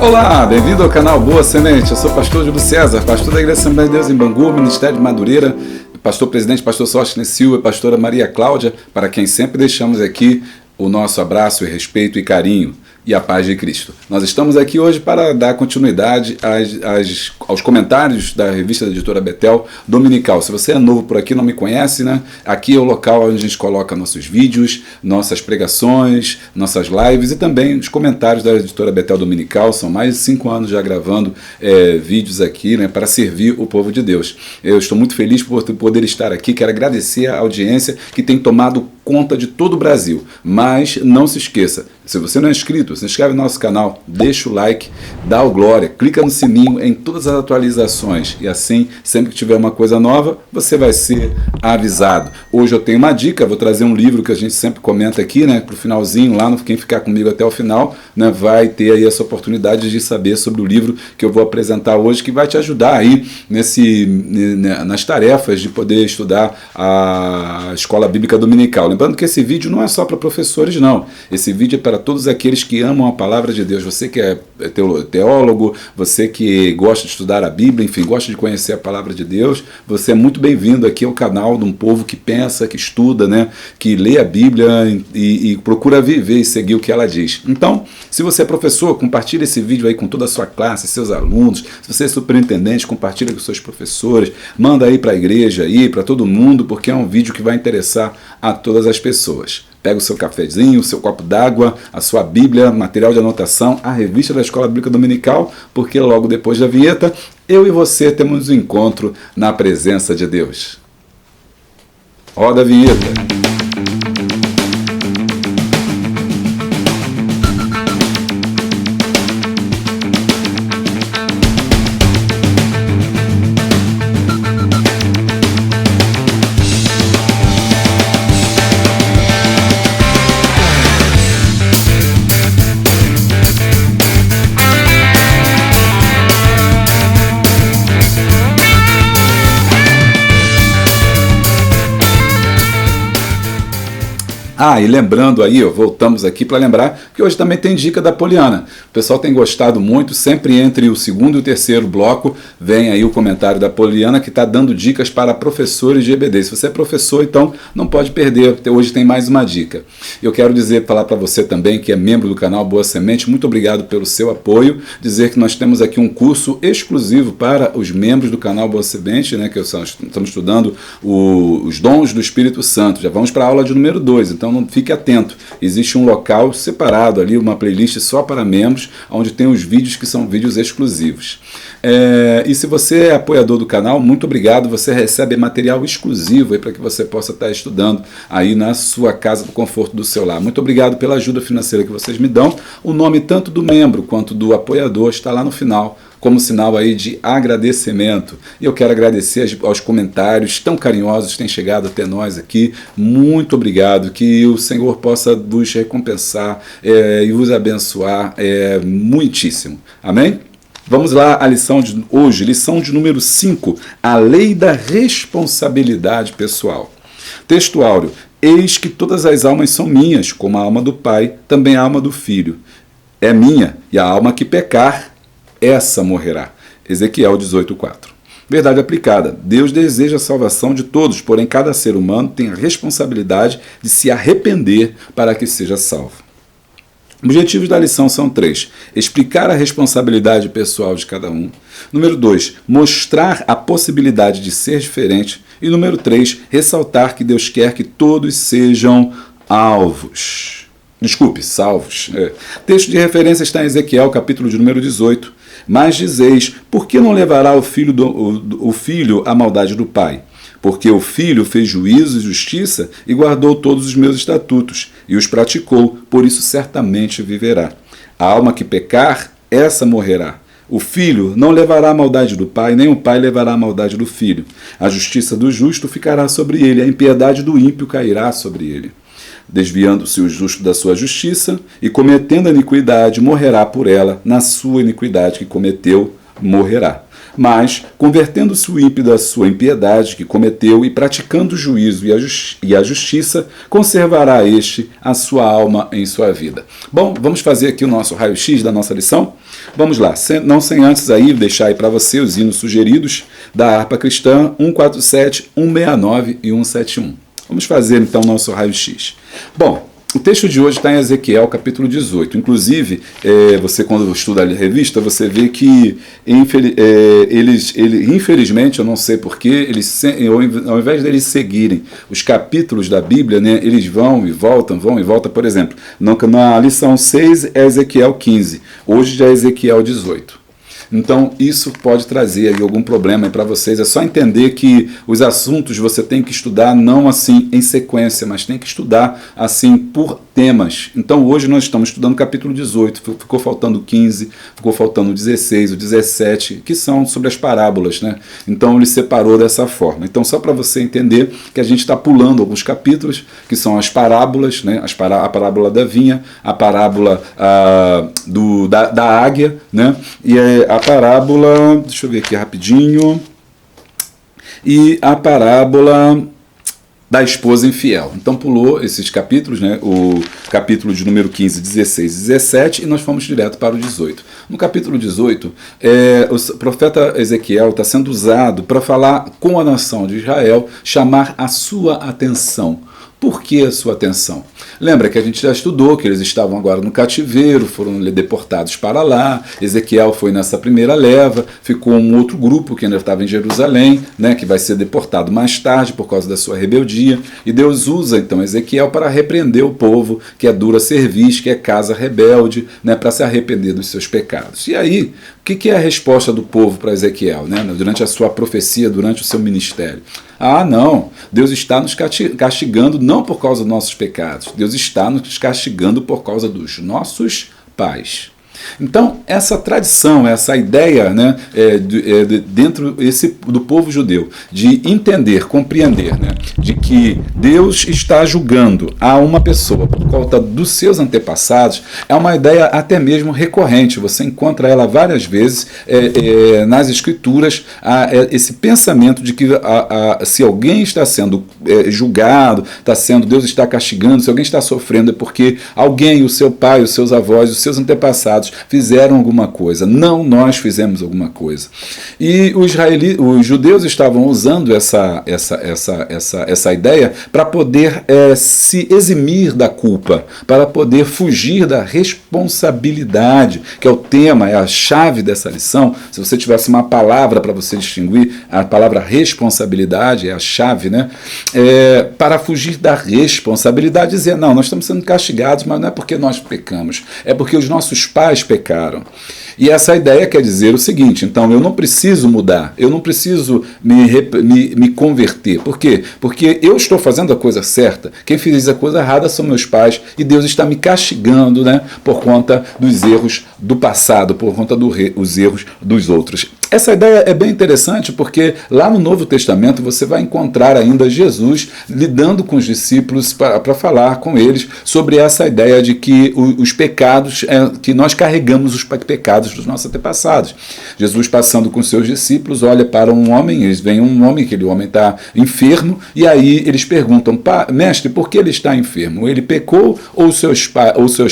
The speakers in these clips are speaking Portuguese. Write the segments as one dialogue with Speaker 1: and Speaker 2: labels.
Speaker 1: Olá, bem-vindo ao canal Boa Semente. Eu sou o pastor Júlio César, pastor da Igreja Assembleia de Deus em Bangu, Ministério de Madureira, pastor presidente, pastor Sóstenes Silva e pastora Maria Cláudia, para quem sempre deixamos aqui o nosso abraço e respeito e carinho e a paz de Cristo. Nós estamos aqui hoje para dar continuidade aos comentários da revista da editora Betel Dominical. Se você é novo por aqui, não me conhece, né? Aqui é o local onde a gente coloca nossos vídeos, nossas pregações, nossas lives e também os comentários da editora Betel Dominical. São mais de 5 anos já gravando vídeos aqui, né, para servir o povo de Deus. Eu estou muito feliz por poder estar aqui. Quero agradecer a audiência que tem tomado conta de todo o Brasil. Mas não se esqueça, se você não é inscrito, se inscreve no nosso canal, deixa o like, dá o glória, clica no sininho em todas as atualizações e assim, sempre que tiver uma coisa nova, você vai ser avisado. Hoje eu tenho uma dica, vou trazer um livro que a gente sempre comenta aqui, né, pro finalzinho, lá no quem ficar comigo até o final, né, vai ter aí essa oportunidade de saber sobre o livro que eu vou apresentar hoje, que vai te ajudar aí nas tarefas de poder estudar a Escola Bíblica Dominical. Lembrando que esse vídeo não é só para professores, não. Esse vídeo é para todos aqueles que amam a palavra de Deus. Você que é teólogo, você que gosta de estudar a Bíblia, enfim, gosta de conhecer a palavra de Deus, você é muito bem-vindo aqui ao canal de um povo que pensa, que estuda, né, que lê a Bíblia e procura viver e seguir o que ela diz. Então, se você é professor, compartilhe esse vídeo aí com toda a sua classe, seus alunos. Se você é superintendente, compartilhe com seus professores, manda aí para a igreja, aí para todo mundo, porque é um vídeo que vai interessar a todas as pessoas. Pega o seu cafezinho, o seu copo d'água, a sua Bíblia, material de anotação, a revista da Escola Bíblica Dominical, porque logo depois da vinheta, eu e você temos um encontro na presença de Deus. Roda a vinheta. E lembrando aí, voltamos aqui para lembrar que hoje também tem dica da Poliana. O pessoal tem gostado muito, sempre entre o segundo e o terceiro bloco vem aí o comentário da Poliana que está dando dicas para professores de EBD. Se você é professor, então não pode perder, hoje tem mais uma dica. Eu quero falar para você também que é membro do canal Boa Semente, muito obrigado pelo seu apoio, dizer que nós temos aqui um curso exclusivo para os membros do canal Boa Semente, né, que estamos estudando os dons do Espírito Santo. Já vamos para a aula de número 2, então fique atento, existe um local separado ali, uma playlist só para membros, onde tem os vídeos que são vídeos exclusivos. E se você é apoiador do canal, muito obrigado, você recebe material exclusivo para que você possa estar estudando aí na sua casa, do conforto do seu lar. Muito obrigado pela ajuda financeira que vocês me dão. O nome tanto do membro quanto do apoiador está lá no final, como sinal aí de agradecimento. E eu quero agradecer aos comentários tão carinhosos que têm chegado até nós aqui. Muito obrigado, que o Senhor possa vos recompensar e vos abençoar muitíssimo. Amém? Vamos lá à lição de hoje, lição de número 5, a lei da responsabilidade pessoal. Texto áureo: eis que todas as almas são minhas, como a alma do Pai, também a alma do Filho é minha, e a alma que pecar, essa morrerá. Ezequiel 18:4. Verdade aplicada. Deus deseja a salvação de todos, porém cada ser humano tem a responsabilidade de se arrepender para que seja salvo. Objetivos da lição são 3. Explicar a responsabilidade pessoal de cada um. Número 2. Mostrar a possibilidade de ser diferente. E número 3. Ressaltar que Deus quer que todos sejam salvos. Texto de referência está em Ezequiel, capítulo de número 18. Mas dizeis, por que não levará o filho à maldade do pai? Porque o filho fez juízo e justiça e guardou todos os meus estatutos, e os praticou, por isso certamente viverá. A alma que pecar, essa morrerá. O filho não levará a maldade do pai, nem o pai levará a maldade do filho. A justiça do justo ficará sobre ele, a impiedade do ímpio cairá sobre ele. Desviando-se o justo da sua justiça e cometendo a iniquidade, morrerá por ela, na sua iniquidade que cometeu, morrerá. Mas, convertendo-se o ímpio da sua impiedade que cometeu e praticando o juízo e a justiça, conservará este a sua alma em sua vida. Bom, vamos fazer aqui o nosso raio-x da nossa lição? Vamos lá, não sem antes aí deixar aí para você os hinos sugeridos da harpa cristã 147, 169 e 171. Vamos fazer então o nosso raio-x. Bom, o texto de hoje está em Ezequiel, capítulo 18. Inclusive, você quando estuda a revista, você vê que, infelizmente, eu não sei porquê, ao invés deles seguirem os capítulos da Bíblia, né, eles vão e voltam, por exemplo. Na lição 6 é Ezequiel 15, hoje já é Ezequiel 18. Então, isso pode trazer aí algum problema para vocês. É só entender que os assuntos você tem que estudar não assim em sequência, mas tem que estudar assim por temas. Então, hoje nós estamos estudando o capítulo 18, ficou faltando o 15, ficou faltando o 16, o 17, que são sobre as parábolas, né? Então, ele separou dessa forma. Então, só para você entender que a gente está pulando alguns capítulos, que são as parábolas, né? A parábola da vinha, a parábola da águia, né? E a parábola, deixa eu ver aqui rapidinho, e a parábola da esposa infiel. Então pulou esses capítulos, né? O capítulo de número 15, 16 e 17, e nós fomos direto para o 18. No capítulo 18, o profeta Ezequiel está sendo usado para falar com a nação de Israel, chamar a sua atenção. Por que a sua atenção? Lembra que a gente já estudou que eles estavam agora no cativeiro, foram deportados para lá, Ezequiel foi nessa primeira leva, ficou um outro grupo que ainda estava em Jerusalém, né, que vai ser deportado mais tarde por causa da sua rebeldia, e Deus usa então Ezequiel para repreender o povo que é dura cerviz, que é casa rebelde, né, para se arrepender dos seus pecados. E aí, o que é a resposta do povo para Ezequiel, né, durante a sua profecia, durante o seu ministério? Ah, não, Deus está nos castigando não por causa dos nossos pecados, Deus está nos castigando por causa dos nossos pais. Então, essa tradição, essa ideia, né, dentro do povo judeu, de entender, compreender, né, de que Deus está julgando a uma pessoa por conta dos seus antepassados, é uma ideia até mesmo recorrente. Você encontra ela várias vezes nas Escrituras, esse pensamento de que se alguém está sendo julgado, Deus está castigando, se alguém está sofrendo, é porque alguém, o seu pai, os seus avós, os seus antepassados fizeram alguma coisa, não nós fizemos alguma coisa. E os judeus estavam usando essa ideia para poder se eximir da culpa, para poder fugir da responsabilidade, que é o tema, é a chave dessa lição. Se você tivesse uma palavra para você distinguir, a palavra responsabilidade é a chave, né? Para fugir da responsabilidade, dizer, não, nós estamos sendo castigados, mas não é porque nós pecamos, é porque os nossos pais pecaram. E essa ideia quer dizer o seguinte, então eu não preciso mudar, eu não preciso me converter. Por quê? Porque eu estou fazendo a coisa certa, quem fez a coisa errada são meus pais, e Deus está me castigando, né, por conta dos erros do passado, por conta dos erros dos outros. Essa ideia é bem interessante porque lá no Novo Testamento você vai encontrar ainda Jesus lidando com os discípulos para falar com eles sobre essa ideia de que os pecados, que nós carregamos os pecados dos nossos antepassados. Jesus passando com seus discípulos, olha para um homem, eles veem um homem, aquele homem está enfermo, e aí eles perguntam, mestre, por que ele está enfermo? Ele pecou ou seus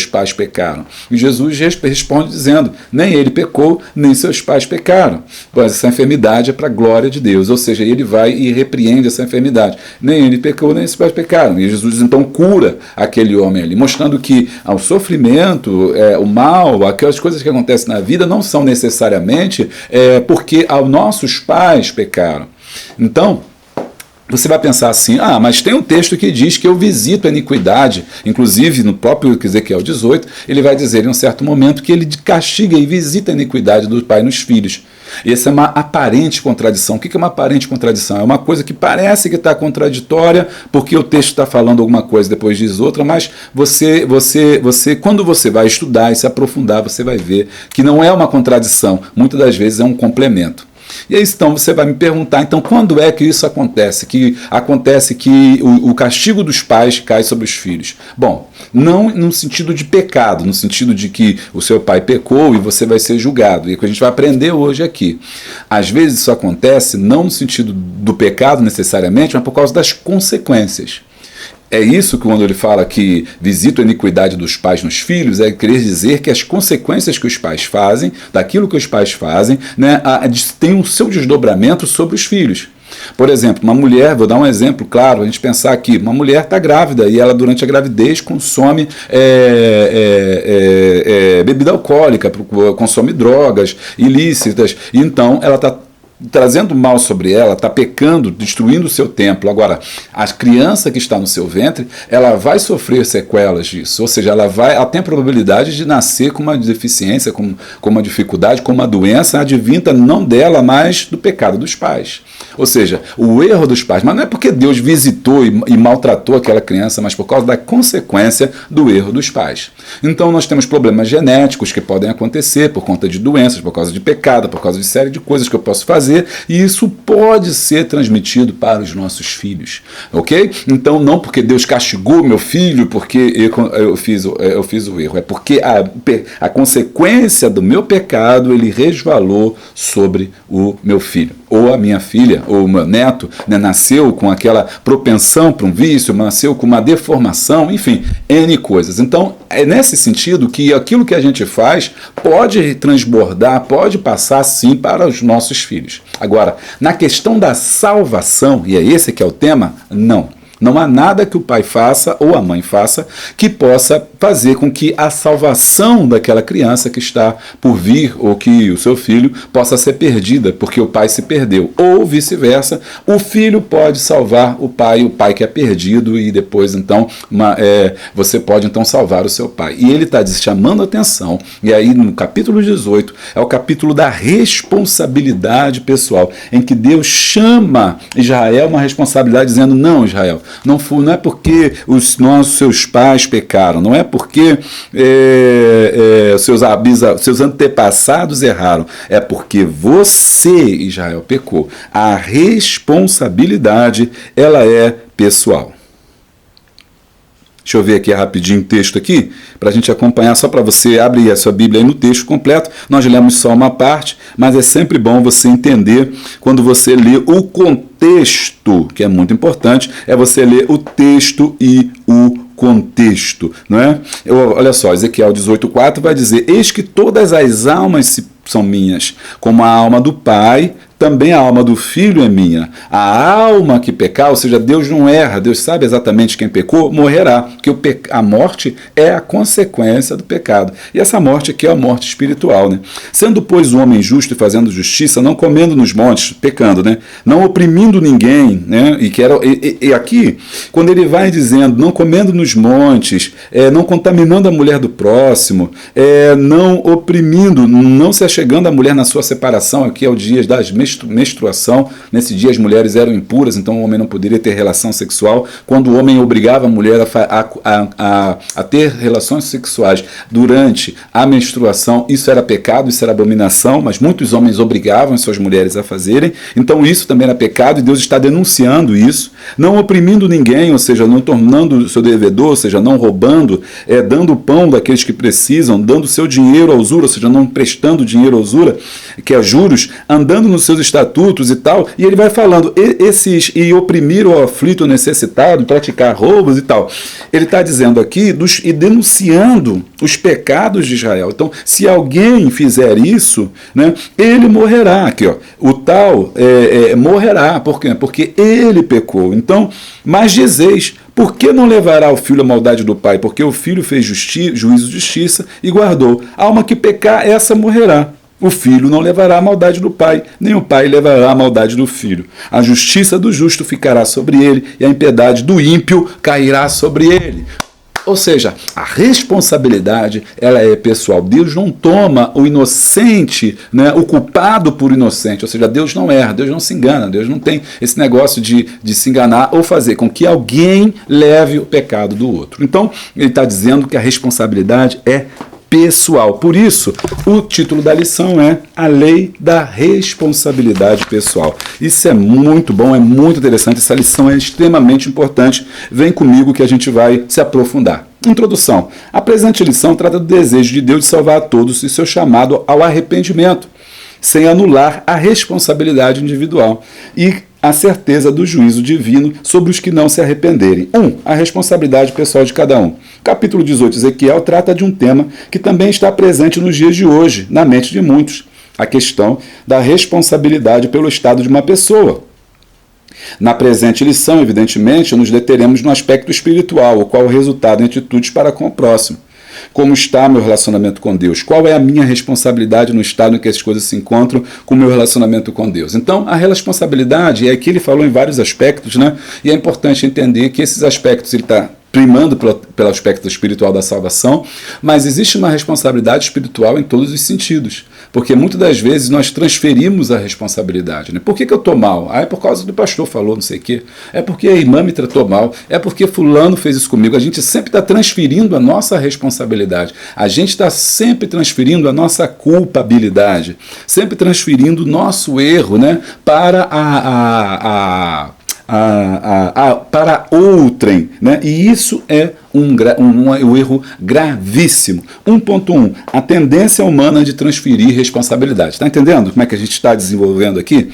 Speaker 1: pais pecaram? E Jesus responde dizendo, nem ele pecou, nem seus pais pecaram. Pois essa enfermidade é para a glória de Deus, ou seja, ele vai e repreende essa enfermidade. Nem ele pecou, nem seus pais pecaram. E Jesus então cura aquele homem ali, mostrando que o sofrimento, o mal, aquelas coisas que acontecem na vida não são necessariamente porque os nossos pais pecaram. Então, você vai pensar assim, mas tem um texto que diz que eu visito a iniquidade, inclusive no próprio Ezequiel 18, ele vai dizer em um certo momento que ele castiga e visita a iniquidade do pai nos filhos. E essa é uma aparente contradição. O que é uma aparente contradição? É uma coisa que parece que está contraditória, porque o texto está falando alguma coisa, depois diz outra, mas quando você vai estudar e se aprofundar, você vai ver que não é uma contradição, muitas das vezes é um complemento. E aí, então, você vai me perguntar, então, quando é que isso acontece? Que acontece que o castigo dos pais cai sobre os filhos? Bom, não no sentido de pecado, no sentido de que o seu pai pecou e você vai ser julgado. E é o que a gente vai aprender hoje aqui. Às vezes isso acontece não no sentido do pecado necessariamente, mas por causa das consequências. É isso que quando ele fala que visita a iniquidade dos pais nos filhos, é querer dizer que as consequências que os pais fazem, daquilo que os pais fazem, né, tem o seu desdobramento sobre os filhos. Por exemplo, uma mulher, vou dar um exemplo claro, a gente pensar aqui, uma mulher está grávida e ela durante a gravidez consome bebida alcoólica, consome drogas ilícitas, então ela está trazendo mal sobre ela, está pecando, destruindo o seu templo. Agora, a criança que está no seu ventre, ela vai sofrer sequelas disso, ou seja, ela tem a probabilidade de nascer com uma deficiência, com uma dificuldade, com uma doença advinda não dela, mas do pecado dos pais. Ou seja, o erro dos pais, mas não é porque Deus visitou e maltratou aquela criança, mas por causa da consequência do erro dos pais. Então nós temos problemas genéticos que podem acontecer por conta de doenças, por causa de pecado, por causa de série de coisas que eu posso fazer, e isso pode ser transmitido para os nossos filhos, ok? Então não porque Deus castigou meu filho porque eu fiz o erro, é porque a consequência do meu pecado ele resvalou sobre o meu filho, ou a minha filha, ou o meu neto, né, nasceu com aquela propensão para um vício, nasceu com uma deformação, enfim, N coisas. Então é nesse sentido que aquilo que a gente faz pode transbordar, pode passar sim para os nossos filhos. Agora, na questão da salvação, e é esse que é o tema, não. Não há nada que o pai faça ou a mãe faça que possa fazer com que a salvação daquela criança que está por vir ou que o seu filho possa ser perdida porque o pai se perdeu. Ou vice-versa, o filho pode salvar o pai que é perdido e depois então você pode então salvar o seu pai. E ele está chamando a atenção, e aí no capítulo 18 é o capítulo da responsabilidade pessoal, em que Deus chama Israel uma responsabilidade dizendo, não Israel, não é porque os seus pais pecaram, não é porque seus antepassados erraram, é porque você, Israel, pecou. A responsabilidade, ela é pessoal. Deixa eu ver aqui rapidinho o texto aqui, para a gente acompanhar, só para você abrir a sua Bíblia aí no texto completo. Nós lemos só uma parte, mas é sempre bom você entender quando você lê o contexto, que é muito importante, é você ler o texto e o contexto, não é? Olha só, Ezequiel 18:4 vai dizer, eis que todas as almas são minhas, como a alma do Pai, também a alma do filho é minha. A alma que pecar, ou seja, Deus não erra, Deus sabe exatamente quem pecou, morrerá, porque a morte é a consequência do pecado. E essa morte aqui é a morte espiritual, né? Sendo, pois, o homem justo e fazendo justiça, não comendo nos montes, pecando, né? Não oprimindo ninguém, né? E aqui, quando ele vai dizendo, não comendo nos montes, não contaminando a mulher do próximo, não oprimindo, não se achegando à mulher na sua separação, aqui é o dia das menstruação, nesse dia as mulheres eram impuras, então o homem não poderia ter relação sexual. Quando o homem obrigava a mulher a ter relações sexuais durante a menstruação, isso era pecado, isso era abominação, mas muitos homens obrigavam as suas mulheres a fazerem, então isso também era pecado e Deus está denunciando isso, não oprimindo ninguém, ou seja, não tornando o seu devedor, ou seja, não roubando, dando o pão daqueles que precisam, dando seu dinheiro à usura, ou seja, não prestando dinheiro à usura, que é juros, andando nos seus estatutos e tal, e ele vai falando, e oprimir o aflito necessitado, praticar roubos e tal. Ele está dizendo aqui, e denunciando os pecados de Israel. Então, se alguém fizer isso, né, ele morrerá. Aqui, ó, o tal morrerá. Por quê? Porque ele pecou. Então, mas dizeis, por que não levará o filho a maldade do pai? Porque o filho fez juízo de justiça e guardou. A alma que pecar, essa morrerá. O filho não levará a maldade do pai, nem o pai levará a maldade do filho. A justiça do justo ficará sobre ele, e a impiedade do ímpio cairá sobre ele. Ou seja, a responsabilidade, ela é pessoal. Deus não toma o inocente, né, o culpado por inocente. Ou seja, Deus não erra, Deus não se engana. Deus não tem esse negócio de se enganar ou fazer com que alguém leve o pecado do outro. Então, ele está dizendo que a responsabilidade é pessoal. Por isso, o título da lição é A Lei da Responsabilidade Pessoal. Isso é muito bom, é muito interessante, essa lição é extremamente importante. Vem comigo que a gente vai se aprofundar. Introdução. A presente lição trata do desejo de Deus de salvar a todos e seu chamado ao arrependimento, sem anular a responsabilidade individual e a certeza do juízo divino sobre os que não se arrependerem. 1. A responsabilidade pessoal de cada um. Capítulo 18 de Ezequiel trata de um tema que também está presente nos dias de hoje, na mente de muitos, a questão da responsabilidade pelo estado de uma pessoa. Na presente lição, evidentemente, nos deteremos no aspecto espiritual, o qual é o resultado em atitudes para com o próximo. Como está meu relacionamento com Deus? Qual é a minha responsabilidade no estado em que as coisas se encontram com o meu relacionamento com Deus? Então, a responsabilidade, aqui ele falou em vários aspectos, né? E é importante entender que esses aspectos ele está primando pelo aspecto espiritual da salvação, mas existe uma responsabilidade espiritual em todos os sentidos, porque muitas das vezes nós transferimos a responsabilidade. Né? Por que eu estou mal? Ah, é por causa do pastor falou não sei o quê, é porque a irmã me tratou mal, é porque fulano fez isso comigo. A gente sempre está transferindo a nossa responsabilidade, a gente está sempre transferindo a nossa culpabilidade, sempre transferindo o nosso erro, né, para para outrem, né? E isso é um erro gravíssimo. 1.1. A tendência humana de transferir responsabilidade. Está entendendo como é que a gente está desenvolvendo aqui?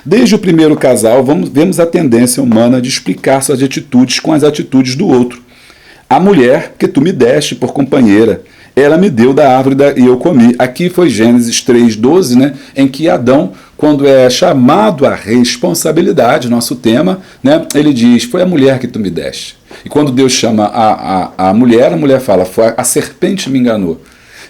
Speaker 1: Desde o primeiro casal, vemos a tendência humana de explicar suas atitudes com as atitudes do outro. A mulher que tu me deste por companheira, ela me deu da árvore e eu comi. Aqui foi Gênesis 3:12, né, em que Adão, quando é chamado à responsabilidade, nosso tema, né, ele diz, foi a mulher que tu me deste. E quando Deus chama a mulher fala, foi a serpente me enganou.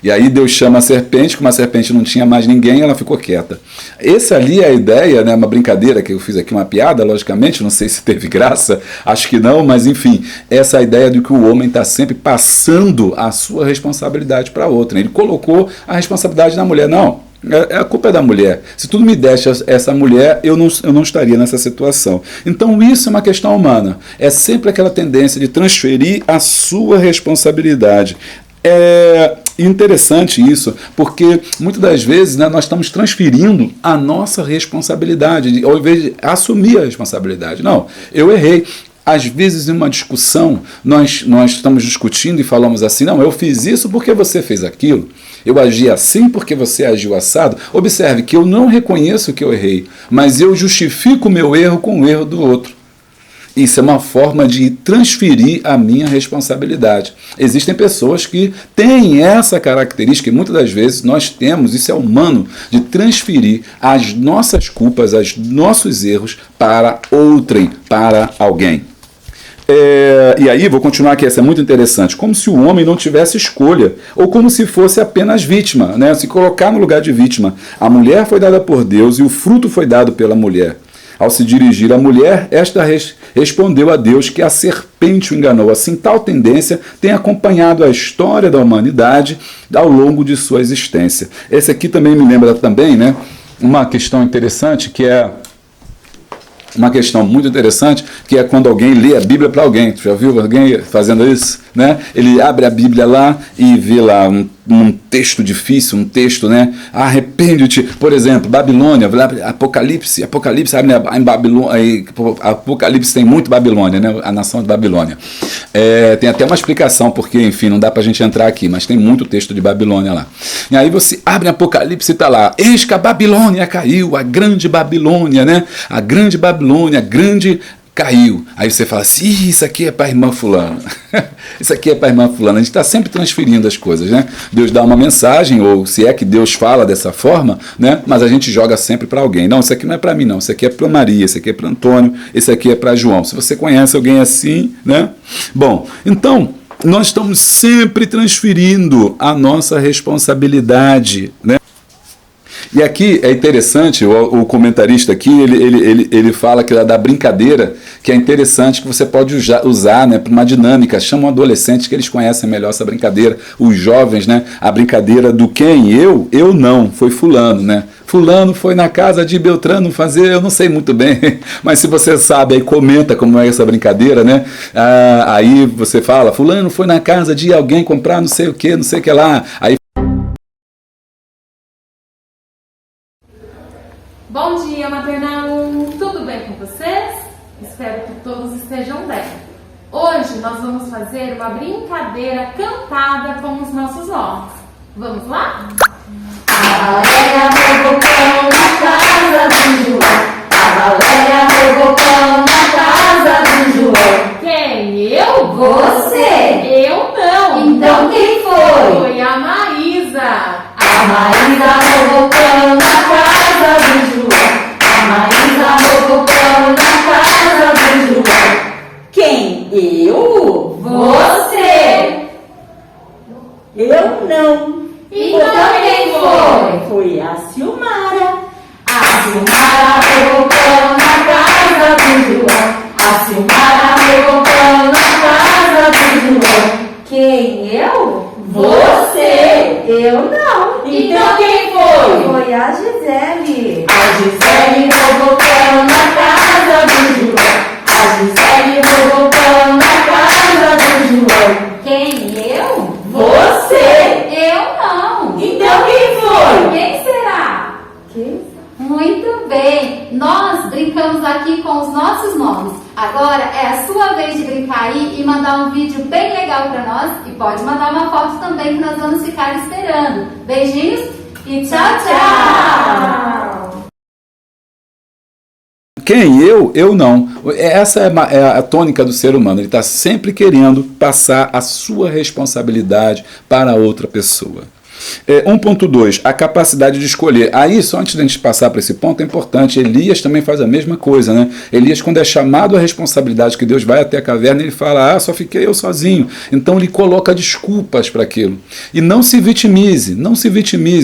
Speaker 1: E aí Deus chama a serpente, como a serpente não tinha mais ninguém, ela ficou quieta. Essa ali é a ideia, né, uma brincadeira que eu fiz aqui, uma piada, logicamente, não sei se teve graça, acho que não, mas enfim, essa é a ideia de que o homem está sempre passando a sua responsabilidade para outra. Ele colocou a responsabilidade na mulher, não. A culpa é da mulher. Se tu não me desse essa mulher, eu não estaria nessa situação. Então isso é uma questão humana. É sempre aquela tendência de transferir a sua responsabilidade. É interessante isso, porque muitas das vezes, né, nós estamos transferindo a nossa responsabilidade, ao invés de assumir a responsabilidade. Não, eu errei. Às vezes, em uma discussão, nós estamos discutindo e falamos assim, não, eu fiz isso porque você fez aquilo, eu agi assim porque você agiu assado. Observe que eu não reconheço que eu errei, mas eu justifico o meu erro com o erro do outro. Isso é uma forma de transferir a minha responsabilidade. Existem pessoas que têm essa característica, e muitas das vezes nós temos, isso é humano, de transferir as nossas culpas, os nossos erros para outrem, para alguém. E aí, vou continuar aqui, essa é muito interessante, como se o homem não tivesse escolha, ou como se fosse apenas vítima, né? Se colocar no lugar de vítima. A mulher foi dada por Deus e o fruto foi dado pela mulher. Ao se dirigir à mulher, esta respondeu a Deus que a serpente o enganou. Assim, tal tendência tem acompanhado a história da humanidade ao longo de sua existência. Esse aqui também me lembra também, né, uma questão interessante, que é uma questão muito interessante, que é quando alguém lê a Bíblia para alguém. Tu já viu alguém fazendo isso? Né? Ele abre a Bíblia lá e vê lá um texto difícil, um texto, né? Arrepende-te. Por exemplo, Babilônia, Apocalipse, abre em Babilônia, Apocalipse tem muito Babilônia, né? A nação de Babilônia. Tem até uma explicação, porque, enfim, não dá para a gente entrar aqui, mas tem muito texto de Babilônia lá. E aí você abre Apocalipse e está lá, eis que a Babilônia caiu, a grande Babilônia, né? A grande Babilônia, grande caiu. Aí você fala assim, isso aqui é para a irmã fulana. Isso aqui é para a irmã fulana. A gente está sempre transferindo as coisas, né? Deus dá uma mensagem, ou se é que Deus fala dessa forma, né? Mas a gente joga sempre para alguém. Não, isso aqui não é para mim, não. Isso aqui é para Maria, isso aqui é para Antônio, isso aqui é para João. Se você conhece alguém assim, né? Bom, então, nós estamos sempre transferindo a nossa responsabilidade, né? E aqui é interessante, o comentarista aqui, ele fala que da brincadeira, que é interessante, que você pode usar, né, para uma dinâmica. Chama um adolescente que eles conhecem melhor essa brincadeira, os jovens, né, a brincadeira do quem? Eu não, foi fulano, né? Fulano foi na casa de Beltrano fazer, eu não sei muito bem, mas se você sabe, aí comenta como é essa brincadeira, né? Aí você fala, fulano foi na casa de alguém comprar não sei o que lá. Aí
Speaker 2: Bom dia, maternal! Tudo bem com vocês? Espero que todos estejam bem. Hoje nós vamos fazer uma brincadeira cantada com os nossos nomes. Vamos lá?
Speaker 3: A Valéria roubou pão na casa do João. A Valéria roubou pão na casa do João.
Speaker 2: Quem? Eu?
Speaker 3: Você!
Speaker 2: Eu não!
Speaker 3: Então quem foi?
Speaker 2: Foi a Maísa!
Speaker 3: A Maísa roubou pão na casa do João. A Maísa roubou pão na casa do João. Quem? Eu?
Speaker 2: Você!
Speaker 3: Eu não.
Speaker 2: Então quem foi?
Speaker 3: Foi a Silmara. A Silmara roubou pão na casa do João. A Silmara roubou pão na casa do João. Quem? Eu? Você. Eu não.
Speaker 2: Então quem foi?
Speaker 3: Foi a Gisele. A Gisele roubou pão na casa do João. A Gisele roubou pão na casa do João. Quem? Eu? Você.
Speaker 2: Eu não!
Speaker 3: Então quem foi?
Speaker 2: Quem será?
Speaker 4: Muito bem, nós brincamos aqui com os nossos nomes. Agora é a sua vez de brincar aí e mandar um vídeo bem legal para nós. E pode mandar uma foto também que nós vamos ficar esperando. Beijinhos e tchau, tchau!
Speaker 1: quem? Eu não. Essa é a tônica do ser humano. Ele está sempre querendo passar a sua responsabilidade para outra pessoa. 1.2, a capacidade de escolher. Aí, só antes de a gente passar para esse ponto, é importante, Elias também faz a mesma coisa, né? Elias, quando é chamado à responsabilidade, que Deus vai até a caverna, ele fala, só fiquei eu sozinho. Então ele coloca desculpas para aquilo. E não se vitimize,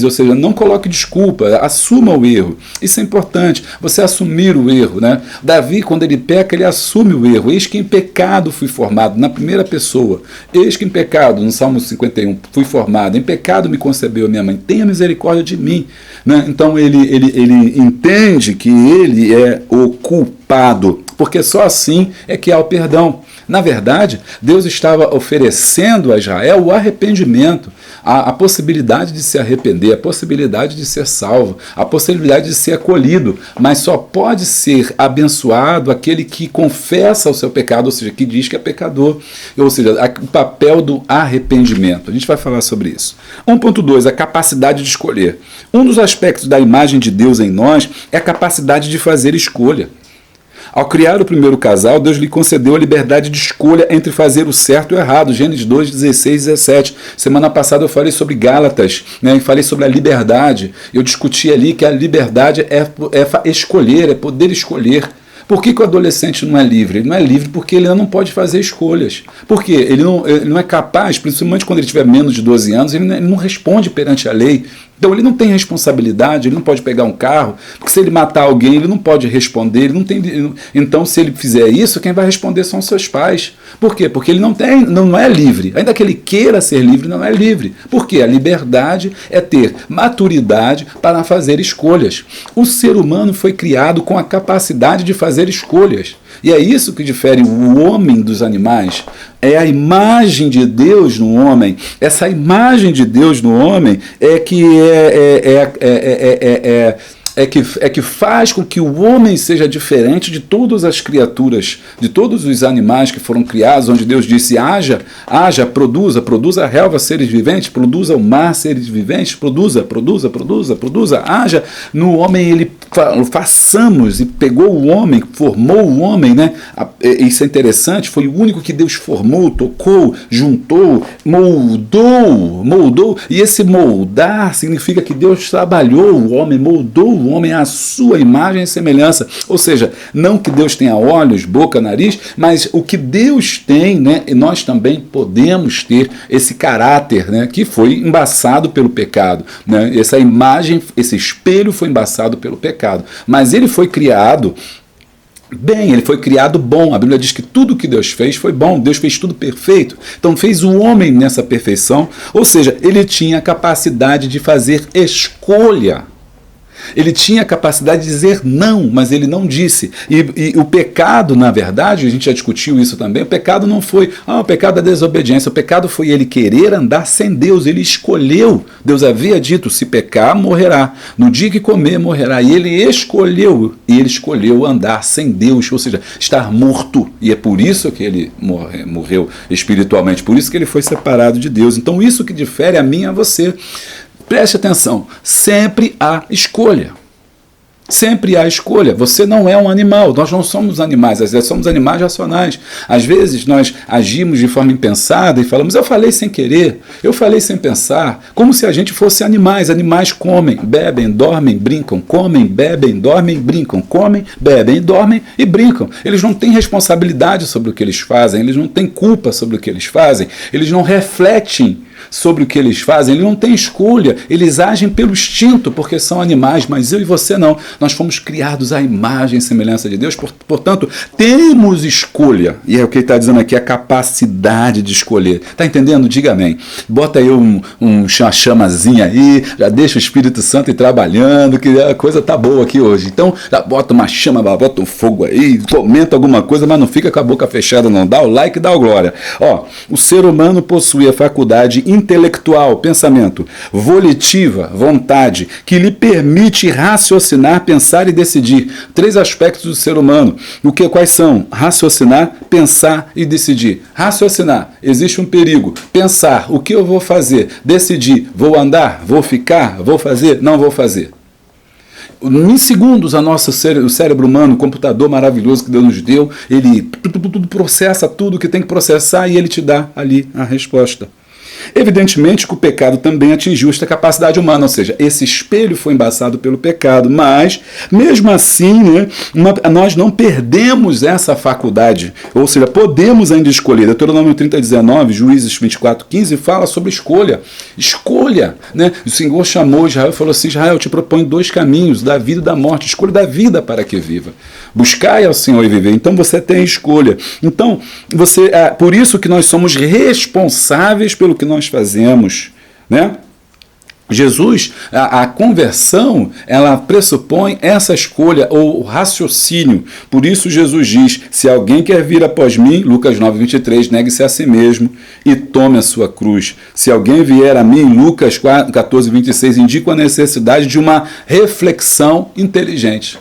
Speaker 1: ou seja, não coloque desculpa, assuma o erro. Isso é importante, você assumir o erro, né? Davi, quando ele peca, ele assume o erro. Eis que em pecado fui formado, na primeira pessoa. Eis que em pecado, no Salmo 51, fui formado, em pecado me concebeu a minha mãe, tenha misericórdia de mim, né? Então ele entende que ele é o culpado, porque só assim é que há o perdão. Na verdade, Deus estava oferecendo a Israel o arrependimento, a possibilidade de se arrepender, a possibilidade de ser salvo, a possibilidade de ser acolhido, mas só pode ser abençoado aquele que confessa o seu pecado, ou seja, que diz que é pecador, ou seja, o papel do arrependimento. A gente vai falar sobre isso. 1.2, a capacidade de escolher. Um dos aspectos da imagem de Deus em nós é a capacidade de fazer escolha. Ao criar o primeiro casal, Deus lhe concedeu a liberdade de escolha entre fazer o certo e o errado. Gênesis 2, 16 e 17. Semana passada eu falei sobre Gálatas, né, e falei sobre a liberdade. Eu discuti ali que a liberdade é escolher, é poder escolher. Por que o adolescente não é livre? Ele não é livre porque ele não pode fazer escolhas. Por quê? Ele não é capaz, principalmente quando ele tiver menos de 12 anos, ele não responde perante a lei. Então ele não tem responsabilidade, ele não pode pegar um carro, porque se ele matar alguém, ele não pode responder, ele não tem. Então, se ele fizer isso, quem vai responder são os seus pais. Por quê? Porque ele não é livre. Ainda que ele queira ser livre, não é livre. Por quê? A liberdade é ter maturidade para fazer escolhas. O ser humano foi criado com a capacidade de fazer escolhas. E é isso que difere o homem dos animais. É a imagem de Deus no homem. Essa imagem de Deus no homem é que faz com que o homem seja diferente de todas as criaturas, de todos os animais que foram criados, onde Deus disse, haja, produza a relva seres viventes, produza o mar seres viventes, produza, haja. No homem ele façamos, e pegou o homem, formou o homem, né? Isso é interessante, foi o único que Deus formou, tocou, juntou, moldou, e esse moldar significa que Deus trabalhou o homem, moldou o o homem à sua imagem e semelhança. Ou seja, não que Deus tenha olhos, boca, nariz, mas o que Deus tem, né, e nós também podemos ter esse caráter, né, que foi embaçado pelo pecado, né? Essa imagem, esse espelho foi embaçado pelo pecado, mas ele foi criado bem, ele foi criado bom. A Bíblia diz que tudo que Deus fez foi bom, Deus fez tudo perfeito. Então fez o homem nessa perfeição, ou seja, ele tinha a capacidade de fazer escolha. Ele tinha a capacidade de dizer não, mas ele não disse. E o pecado, na verdade, a gente já discutiu isso também, o pecado não foi, o pecado é desobediência, o pecado foi ele querer andar sem Deus, ele escolheu. Deus havia dito, se pecar, morrerá. No dia que comer, morrerá. E ele escolheu andar sem Deus, ou seja, estar morto. E é por isso que ele morreu espiritualmente, por isso que ele foi separado de Deus. Então isso que difere a mim e a você. Preste atenção, sempre há escolha. Sempre há escolha. Você não é um animal, nós não somos animais, às vezes somos animais racionais. Às vezes nós agimos de forma impensada e falamos, eu falei sem querer, eu falei sem pensar, como se a gente fosse animais. Animais comem, bebem, dormem, brincam, comem, bebem, dormem, brincam, comem, bebem, dormem e brincam. Eles não têm responsabilidade sobre o que eles fazem, eles não têm culpa sobre o que eles fazem, eles não refletem sobre o que eles fazem, eles não têm escolha, eles agem pelo instinto, porque são animais, mas eu e você não. Nós fomos criados à imagem e semelhança de Deus, portanto, temos escolha. E é o que ele está dizendo aqui, a capacidade de escolher. Está entendendo? Diga amém. Bota aí uma chamazinha aí, já deixa o Espírito Santo ir trabalhando, que a coisa tá boa aqui hoje. Então, já bota uma chama, bota um fogo aí, comenta alguma coisa, mas não fica com a boca fechada, não. Dá o like, dá o glória. O ser humano possui a faculdade intelectual, pensamento, volitiva, vontade, que lhe permite raciocinar, pensar e decidir. 3 aspectos do ser humano. Quais são? Raciocinar, pensar e decidir. Raciocinar, existe um perigo. Pensar, o que eu vou fazer? Decidir, vou andar, vou ficar, vou fazer, não vou fazer. Em segundos, o cérebro humano, o computador maravilhoso que Deus nos deu, ele processa tudo que tem que processar e ele te dá ali a resposta. Evidentemente que o pecado também atingiu esta capacidade humana, ou seja, esse espelho foi embaçado pelo pecado, mas mesmo assim, né, nós não perdemos essa faculdade, ou seja, podemos ainda escolher. Deuteronômio 30:19, Juízes 24:15 fala sobre escolha. Escolha, né? O Senhor chamou Israel e falou assim, Israel, eu te proponho 2 caminhos, da vida e da morte, escolha da vida para que viva. Buscai ao Senhor e viver. Então você tem escolha. Então, por isso que nós somos responsáveis pelo que nós fazemos, né? Jesus, a conversão, ela pressupõe essa escolha ou raciocínio. Por isso Jesus diz, se alguém quer vir após mim, Lucas 9:23, negue-se a si mesmo e tome a sua cruz. Se alguém vier a mim, Lucas 14:26, indica a necessidade de uma reflexão inteligente.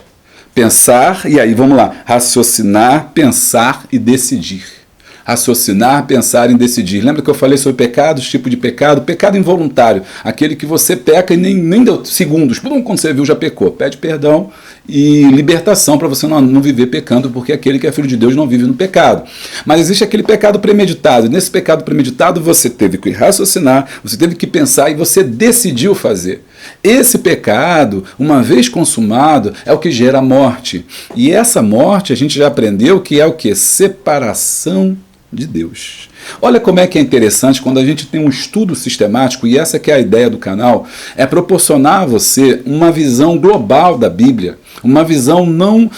Speaker 1: Pensar, e aí vamos lá, raciocinar, pensar e decidir. Raciocinar, pensar e decidir. Lembra que eu falei sobre pecados, tipo de pecado? Pecado involuntário, aquele que você peca e nem deu segundos. Quando você viu, já pecou. Pede perdão e libertação para você não viver pecando, porque aquele que é filho de Deus não vive no pecado. Mas existe aquele pecado premeditado. E nesse pecado premeditado você teve que raciocinar, você teve que pensar e você decidiu fazer. Esse pecado, uma vez consumado, é o que gera a morte. E essa morte a gente já aprendeu que é o que? Separação de Deus. Olha como é que é interessante quando a gente tem um estudo sistemático, e essa que é a ideia do canal, é proporcionar a você uma visão global da Bíblia, uma visão não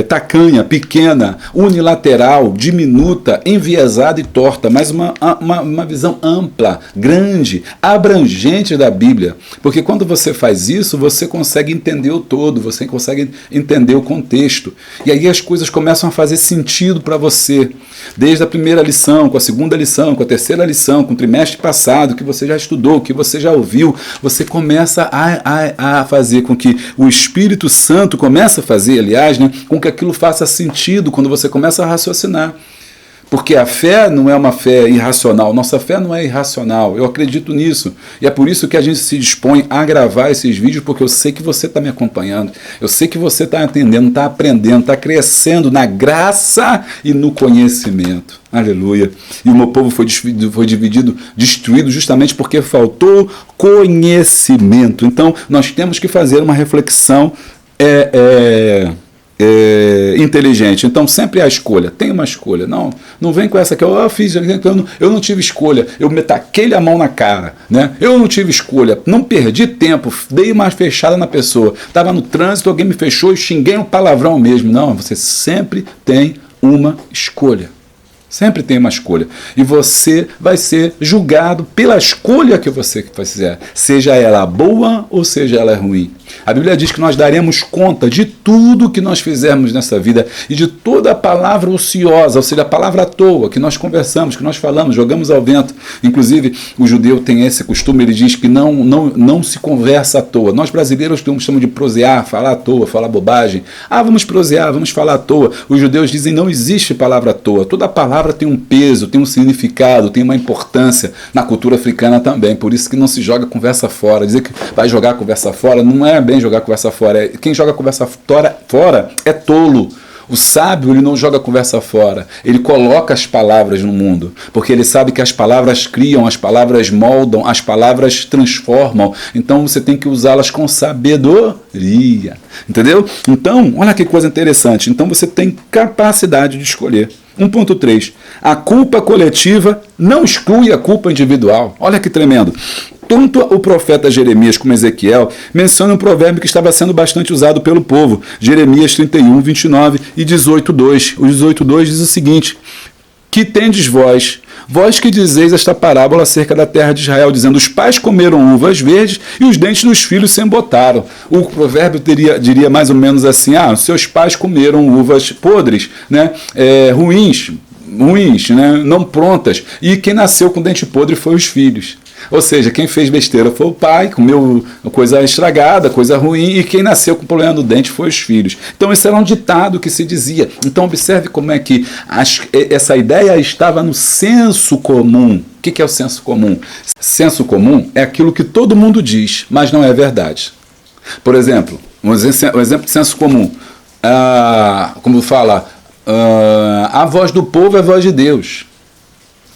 Speaker 1: tacanha, pequena, unilateral, diminuta, enviesada e torta, mas uma visão ampla, grande, abrangente da Bíblia. Porque quando você faz isso, você consegue entender o todo, você consegue entender o contexto. E aí as coisas começam a fazer sentido para você. Desde a primeira lição, com a segunda lição, com a terceira lição, com o trimestre passado, que você já estudou, que você já ouviu, você começa a fazer com que o Espírito Santo comece a fazer, aliás, né, com que aquilo faça sentido quando você começa a raciocinar. Porque a fé não é uma fé irracional, nossa fé não é irracional, eu acredito nisso. E é por isso que a gente se dispõe a gravar esses vídeos, porque eu sei que você está me acompanhando, eu sei que você está entendendo, está aprendendo, está crescendo na graça e no conhecimento. Aleluia. E o meu povo foi dividido, destruído justamente porque faltou conhecimento. Então, nós temos que fazer uma reflexão inteligente. Então, sempre a escolha. Tem uma escolha. Não vem com essa que eu fiz, eu não tive escolha. Eu me taquei a mão na cara, né? Eu não tive escolha. Não perdi tempo. Dei uma fechada na pessoa. Estava no trânsito, alguém me fechou e xinguei um palavrão mesmo. Não, você sempre tem uma escolha. Sempre tem uma escolha. E você vai ser julgado pela escolha que você fizer. Seja ela boa ou seja ela ruim. A Bíblia diz que nós daremos conta de tudo que nós fizermos nessa vida e de toda a palavra ociosa, ou seja, a palavra à toa, que nós conversamos, que nós falamos, jogamos ao vento. Inclusive, o judeu tem esse costume, ele diz que não se conversa à toa. Nós brasileiros chamamos de prosear, falar à toa, falar bobagem. Vamos prosear, vamos falar à toa. Os judeus dizem não existe palavra à toa. Toda palavra tem um peso, tem um significado, tem uma importância. Na cultura africana também, por isso que não se joga conversa fora. Dizer que vai jogar conversa fora não é bem jogar conversa fora. Quem joga conversa fora é tolo. O sábio, ele não joga conversa fora, ele coloca as palavras no mundo, porque ele sabe que as palavras criam, as palavras moldam, as palavras transformam, então você tem que usá-las com sabedoria, entendeu? Então, olha que coisa interessante, então você tem capacidade de escolher. 1.3. A culpa coletiva não exclui a culpa individual. Olha que tremendo. Tanto o profeta Jeremias como Ezequiel mencionam um provérbio que estava sendo bastante usado pelo povo. Jeremias 31, 29 e 18.2. O 18.2 diz o seguinte: que tendes vós que dizeis esta parábola acerca da terra de Israel, dizendo, os pais comeram uvas verdes e os dentes dos filhos se embotaram. O provérbio diria mais ou menos assim, seus pais comeram uvas podres, né, ruins, né, não prontas, e quem nasceu com dente podre foi os filhos. Ou seja, quem fez besteira foi o pai, comeu coisa estragada, coisa ruim, e quem nasceu com problema no dente foi os filhos. Então esse era um ditado que se dizia. Então observe como é que essa ideia estava no senso comum. O que é o senso comum? Senso comum é aquilo que todo mundo diz, mas não é verdade. Por exemplo, um exemplo de senso comum. Como fala, a voz do povo é a voz de Deus.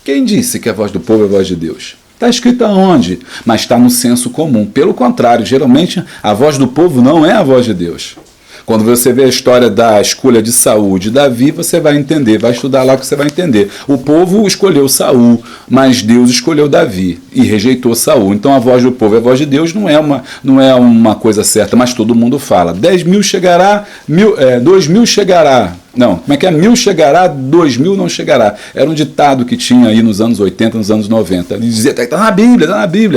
Speaker 1: Quem disse que a voz do povo é a voz de Deus? Está escrito aonde? Mas está no senso comum. Pelo contrário, geralmente a voz do povo não é a voz de Deus. Quando você vê a história da escolha de Saul e de Davi, você vai entender, vai estudar lá que você vai entender. O povo escolheu Saul, mas Deus escolheu Davi e rejeitou Saul. Então a voz do povo é a voz de Deus, não é uma coisa certa, mas todo mundo fala. 10.000 chegará, 2.000 chegará. Não, como é que é? 1.000 chegará, 2.000 não chegará. Era um ditado que tinha aí nos anos 80, nos anos 90. Ele dizia, está na Bíblia,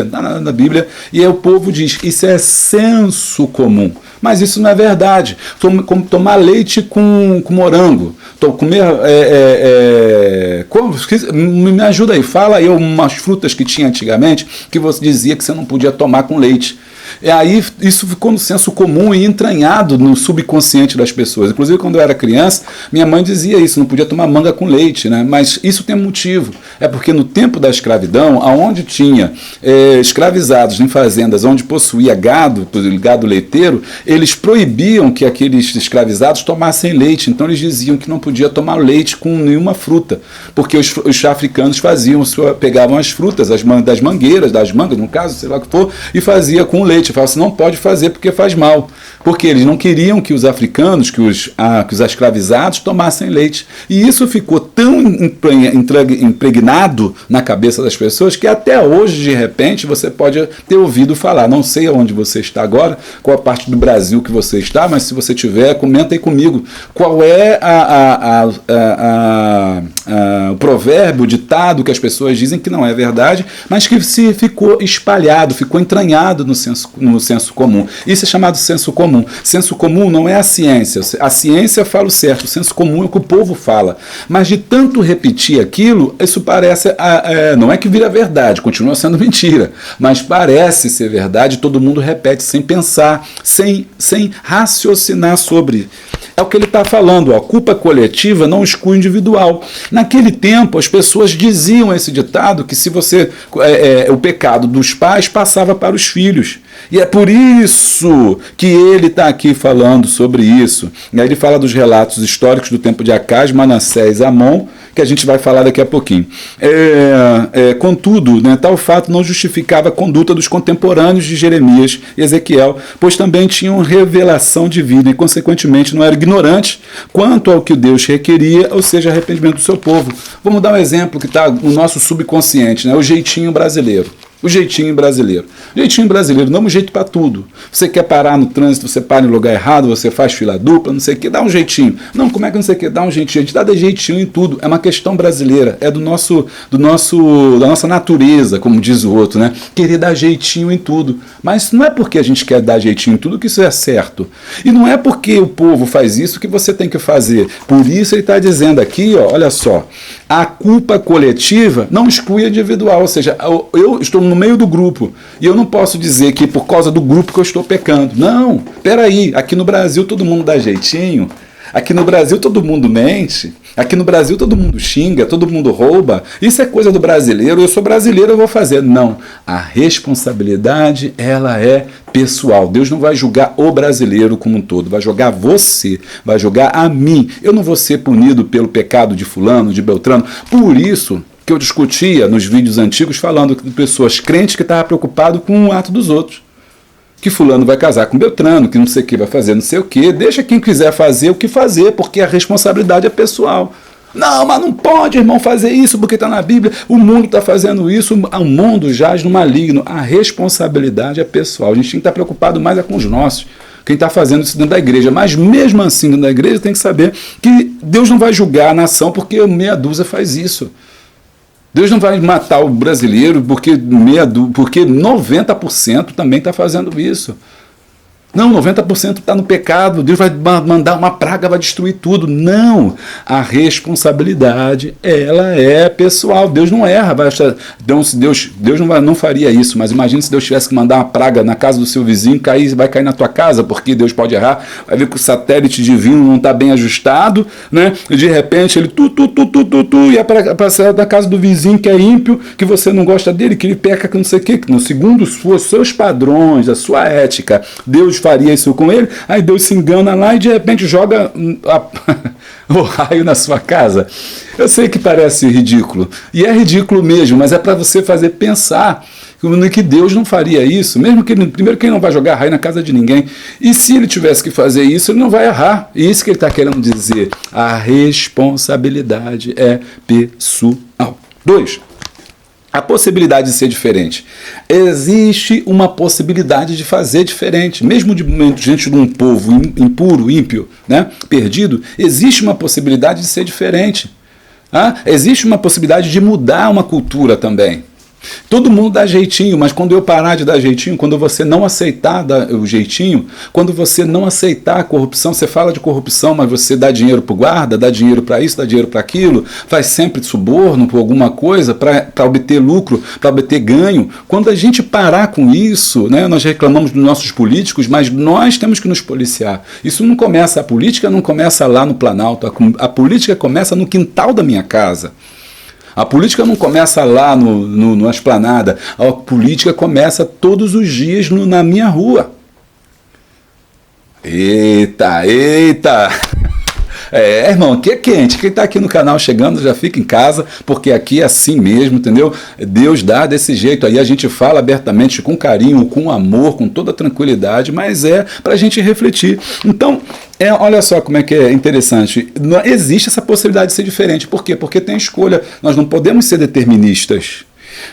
Speaker 1: está na Bíblia. E aí o povo diz, isso é senso comum. Mas isso não é verdade. Como tomar leite com morango. Comer... me ajuda aí, fala aí umas frutas que tinha antigamente que você dizia que você não podia tomar com leite. E aí isso ficou no senso comum e entranhado no subconsciente das pessoas. Inclusive, quando eu era criança, minha mãe dizia isso, não podia tomar manga com leite, né? Mas isso tem um motivo. É porque no tempo da escravidão, aonde tinha escravizados em fazendas, onde possuía gado leiteiro, eles proibiam que aqueles escravizados tomassem leite. Então eles diziam que não podia tomar leite com nenhuma fruta, porque os africanos pegavam as frutas das mangueiras, das mangas, no caso, sei lá o que for, e fazia com leite. Fala assim, não pode fazer porque faz mal. Porque eles não queriam que os africanos, que os escravizados tomassem leite. E isso ficou tão impregnado na cabeça das pessoas que até hoje, de repente, você pode ter ouvido falar. Não sei onde você está agora, qual a parte do Brasil que você está, mas se você tiver, comenta aí comigo. Qual é o provérbio, o ditado que as pessoas dizem que não é verdade, mas que se ficou espalhado, ficou entranhado no senso comum. Isso é chamado senso comum. Senso comum não é a ciência. A ciência fala o certo, o senso comum é o que o povo fala. Mas de tanto repetir aquilo, isso parece... não é que vira verdade, continua sendo mentira, mas parece ser verdade, todo mundo repete sem pensar, sem raciocinar sobre. É o que ele está falando, a culpa coletiva não exclui o individual. Naquele tempo, as pessoas diziam esse ditado que se você o pecado dos pais passava para os filhos. E é por isso que ele está aqui falando sobre isso. E aí ele fala dos relatos históricos do tempo de Acás, Manassés e Amon, que a gente vai falar daqui a pouquinho. Contudo, né, tal fato não justificava a conduta dos contemporâneos de Jeremias e Ezequiel, pois também tinham revelação divina e, consequentemente, não eram ignorantes quanto ao que Deus requeria, ou seja, arrependimento do seu povo. Vamos dar um exemplo que está no nosso subconsciente, né, o jeitinho brasileiro. O jeitinho brasileiro. Jeitinho brasileiro, dá um jeito para tudo. Você quer parar no trânsito, você para no lugar errado, você faz fila dupla, não sei o que, dá um jeitinho. Não, como é que não sei o que, dá um jeitinho. A gente dá de jeitinho em tudo. É uma questão brasileira, é da nossa natureza, como diz o outro, né? Querer dar jeitinho em tudo. Mas não é porque a gente quer dar jeitinho em tudo que isso é certo. E não é porque o povo faz isso que você tem que fazer. Por isso ele está dizendo aqui, ó, olha só, a culpa coletiva não exclui a individual, ou seja, eu estou no meio do grupo, e eu não posso dizer que por causa do grupo que eu estou pecando. Não, peraí, aqui no Brasil todo mundo dá jeitinho, aqui no Brasil todo mundo mente, aqui no Brasil todo mundo xinga, todo mundo rouba, isso é coisa do brasileiro, eu sou brasileiro, eu vou fazer. Não, a responsabilidade, ela é pessoal. Deus não vai julgar o brasileiro como um todo, vai julgar você, vai julgar a mim. Eu não vou ser punido pelo pecado de fulano, de Beltrano. Por isso que eu discutia nos vídeos antigos falando de pessoas crentes que estavam preocupadas com o ato dos outros. Que fulano vai casar com Beltrano, que não sei o que vai fazer, não sei o que. Deixa quem quiser fazer o que fazer, porque a responsabilidade é pessoal. Não, mas não pode, irmão, fazer isso porque está na Bíblia. O mundo está fazendo isso, o mundo jaz no maligno. A responsabilidade é pessoal. A gente tem que estar preocupado mais com os nossos. Quem está fazendo isso dentro da igreja. Mas mesmo assim, dentro da igreja, tem que saber que Deus não vai julgar a nação porque meia dúzia faz isso. Deus não vai matar o brasileiro porque 90% também está fazendo isso. Não, 90% está no pecado, Deus vai mandar uma praga, vai destruir tudo. Não, a responsabilidade, ela é pessoal. Deus não erra. Então, se Deus não faria isso, mas imagine se Deus tivesse que mandar uma praga na casa do seu vizinho, vai cair na tua casa, porque Deus pode errar, vai ver que o satélite divino não está bem ajustado, né? E de repente ele e é para sair da casa do vizinho que é ímpio, que você não gosta dele, que ele peca, que não sei o quê, que segundo os seus padrões, a sua ética, Deus faria isso com ele, aí Deus se engana lá e de repente joga o raio na sua casa. Eu sei que parece ridículo, e é ridículo mesmo, mas é para você fazer pensar que Deus não faria isso, mesmo que primeiro que ele não vai jogar raio na casa de ninguém, e se ele tivesse que fazer isso, ele não vai errar. E isso que ele está querendo dizer, a responsabilidade é pessoal. 2. A possibilidade de ser diferente. Existe uma possibilidade de fazer diferente. Mesmo diante de um povo impuro, ímpio, né, perdido, existe uma possibilidade de ser diferente. Existe uma possibilidade de mudar uma cultura também. Todo mundo dá jeitinho, mas quando eu parar de dar jeitinho, quando você não aceitar o jeitinho, quando você não aceitar a corrupção, você fala de corrupção, mas você dá dinheiro para o guarda, dá dinheiro para isso, dá dinheiro para aquilo, faz sempre suborno por alguma coisa para obter lucro, para obter ganho. Quando a gente parar com isso, né, nós reclamamos dos nossos políticos, mas nós temos que nos policiar. Isso não começa, a política não começa lá no Planalto, a política começa no quintal da minha casa. A política não começa lá na esplanada, a política começa todos os dias na minha rua. Eita! Irmão, aqui é quente. Quem está aqui no canal chegando já fica em casa, porque aqui é assim mesmo, entendeu? Deus dá desse jeito. Aí a gente fala abertamente, com carinho, com amor, com toda tranquilidade, mas é para a gente refletir. Então, olha só como é que é interessante. Não existe essa possibilidade de ser diferente. Por quê? Porque tem escolha. Nós não podemos ser deterministas.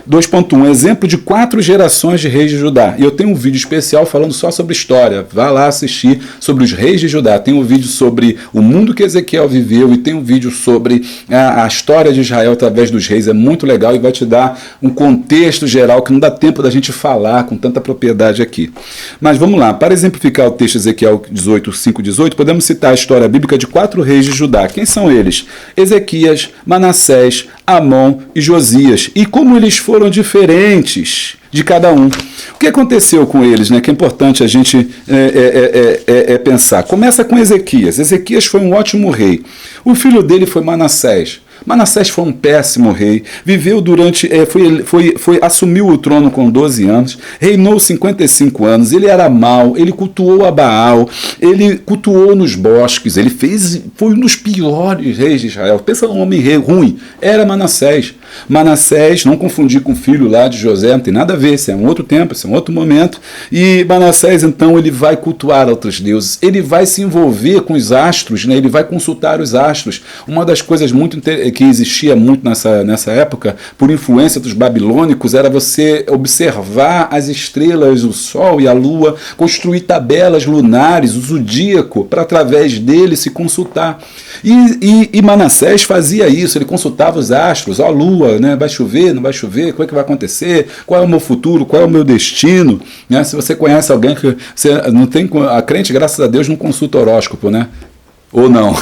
Speaker 1: 2.1, exemplo de 4 gerações de reis de Judá. E eu tenho um vídeo especial falando só sobre história. Vá lá assistir sobre os reis de Judá. Tem um vídeo sobre o mundo que Ezequiel viveu e tem um vídeo sobre a história de Israel através dos reis. É muito legal e vai te dar um contexto geral que não dá tempo da gente falar com tanta propriedade aqui. Mas vamos lá. Para exemplificar o texto Ezequiel 18, 5, 18, podemos citar a história bíblica de 4 reis de Judá. Quem são eles? Ezequias, Manassés, Amon e Josias. E como eles foram diferentes de cada um. O que aconteceu com eles, né? Que é importante a gente pensar. Começa com Ezequias. Ezequias foi um ótimo rei. O filho dele foi Manassés. Manassés foi um péssimo rei, viveu assumiu o trono com 12 anos, reinou 55 anos, ele era mau, ele cultuou a Baal, ele cultuou nos bosques, foi um dos piores reis de Israel. Pensa num homem rei ruim, era Manassés. Manassés, não confundir com o filho lá de José, não tem nada a ver, esse é um outro tempo, esse é um outro momento. E Manassés, então, ele vai cultuar outros deuses, ele vai se envolver com os astros, né? Ele vai consultar os astros. Uma das coisas que existia muito nessa época, por influência dos babilônicos, era você observar as estrelas, o sol e a lua, construir tabelas lunares, o zodíaco, para através dele se consultar. E Manassés fazia isso, ele consultava os astros, a lua, né? Vai chover, não vai chover, como é que vai acontecer, qual é o meu futuro, qual é o meu destino, né? Se você conhece alguém que você não tem, a crente, graças a Deus, não consulta horóscopo, né? Ou não,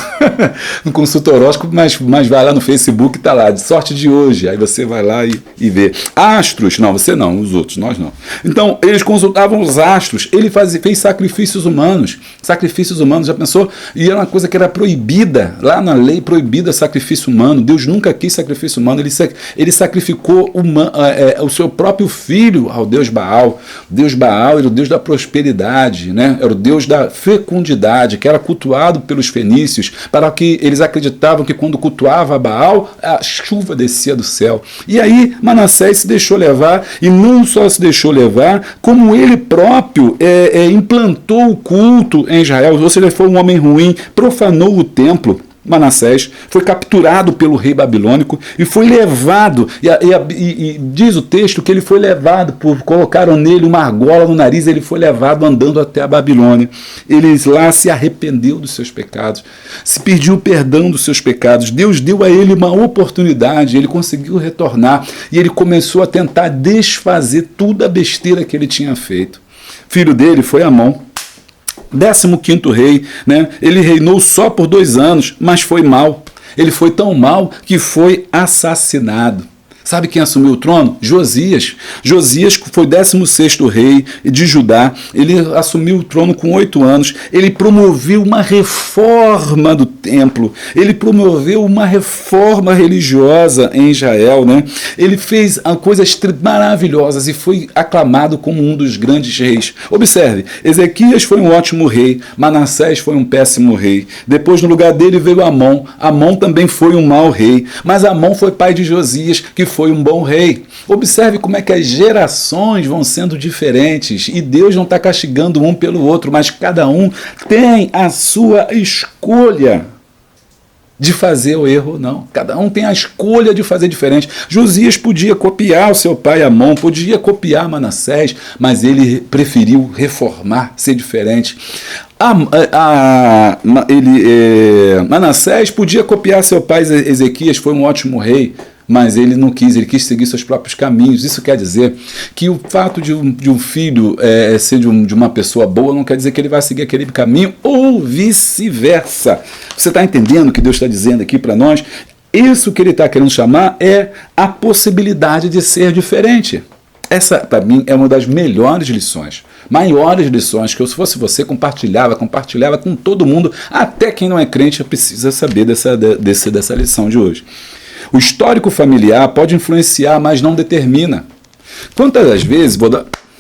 Speaker 1: não consulta horóscopo, mas vai lá no Facebook e está lá, de sorte de hoje, aí você vai lá e vê. Astros, não, você não, os outros, nós não. Então, eles consultavam os astros, ele fez sacrifícios humanos, já pensou? E era uma coisa que era proibida, lá na lei proibida sacrifício humano, Deus nunca quis sacrifício humano, ele sacrificou o seu próprio filho ao Deus Baal. Deus Baal era o Deus da prosperidade, né? Era o Deus da fecundidade, que era cultuado pelos fenícios, para que eles acreditavam que quando cultuava Baal, a chuva descia do céu. E aí Manassés se deixou levar, e não só se deixou levar, como ele próprio implantou o culto em Israel, ou seja, ele foi um homem ruim, profanou o templo. Manassés foi capturado pelo rei babilônico e foi levado, e diz o texto que ele foi levado, colocaram nele uma argola no nariz, ele foi levado andando até a Babilônia. Ele lá se arrependeu dos seus pecados, se pediu perdão dos seus pecados, Deus deu a ele uma oportunidade, ele conseguiu retornar e ele começou a tentar desfazer toda a besteira que ele tinha feito. Filho dele foi Amon, 15º rei, né? Ele reinou só por 2 anos, mas foi mau. Ele foi tão mau que foi assassinado. Sabe quem assumiu o trono? Josias. Josias foi 16º rei de Judá. Ele assumiu o trono com 8 anos. Ele promoveu uma reforma do templo. Ele promoveu uma reforma religiosa em Israel, né? Ele fez coisas maravilhosas e foi aclamado como um dos grandes reis. Observe, Ezequias foi um ótimo rei. Manassés foi um péssimo rei. Depois, no lugar dele, veio Amon. Amon também foi um mau rei. Mas Amon foi pai de Josias, que foi um bom rei. Observe como é que as gerações vão sendo diferentes e Deus não está castigando um pelo outro, mas cada um tem a sua escolha de fazer o erro ou não. Cada um tem a escolha de fazer diferente. Josias podia copiar o seu pai Amon, podia copiar Manassés, mas ele preferiu reformar, ser diferente. Manassés podia copiar seu pai Ezequias, foi um ótimo rei, mas ele não quis, ele quis seguir seus próprios caminhos. Isso quer dizer que o fato de um filho ser de uma pessoa boa não quer dizer que ele vai seguir aquele caminho, ou vice-versa. Você está entendendo o que Deus está dizendo aqui para nós? Isso que ele está querendo chamar é a possibilidade de ser diferente. Essa, para mim, é uma das melhores lições, maiores lições, que eu, se fosse você, compartilhava com todo mundo, até quem não é crente precisa saber dessa lição de hoje. O histórico familiar pode influenciar, mas não determina. Quantas das vezes,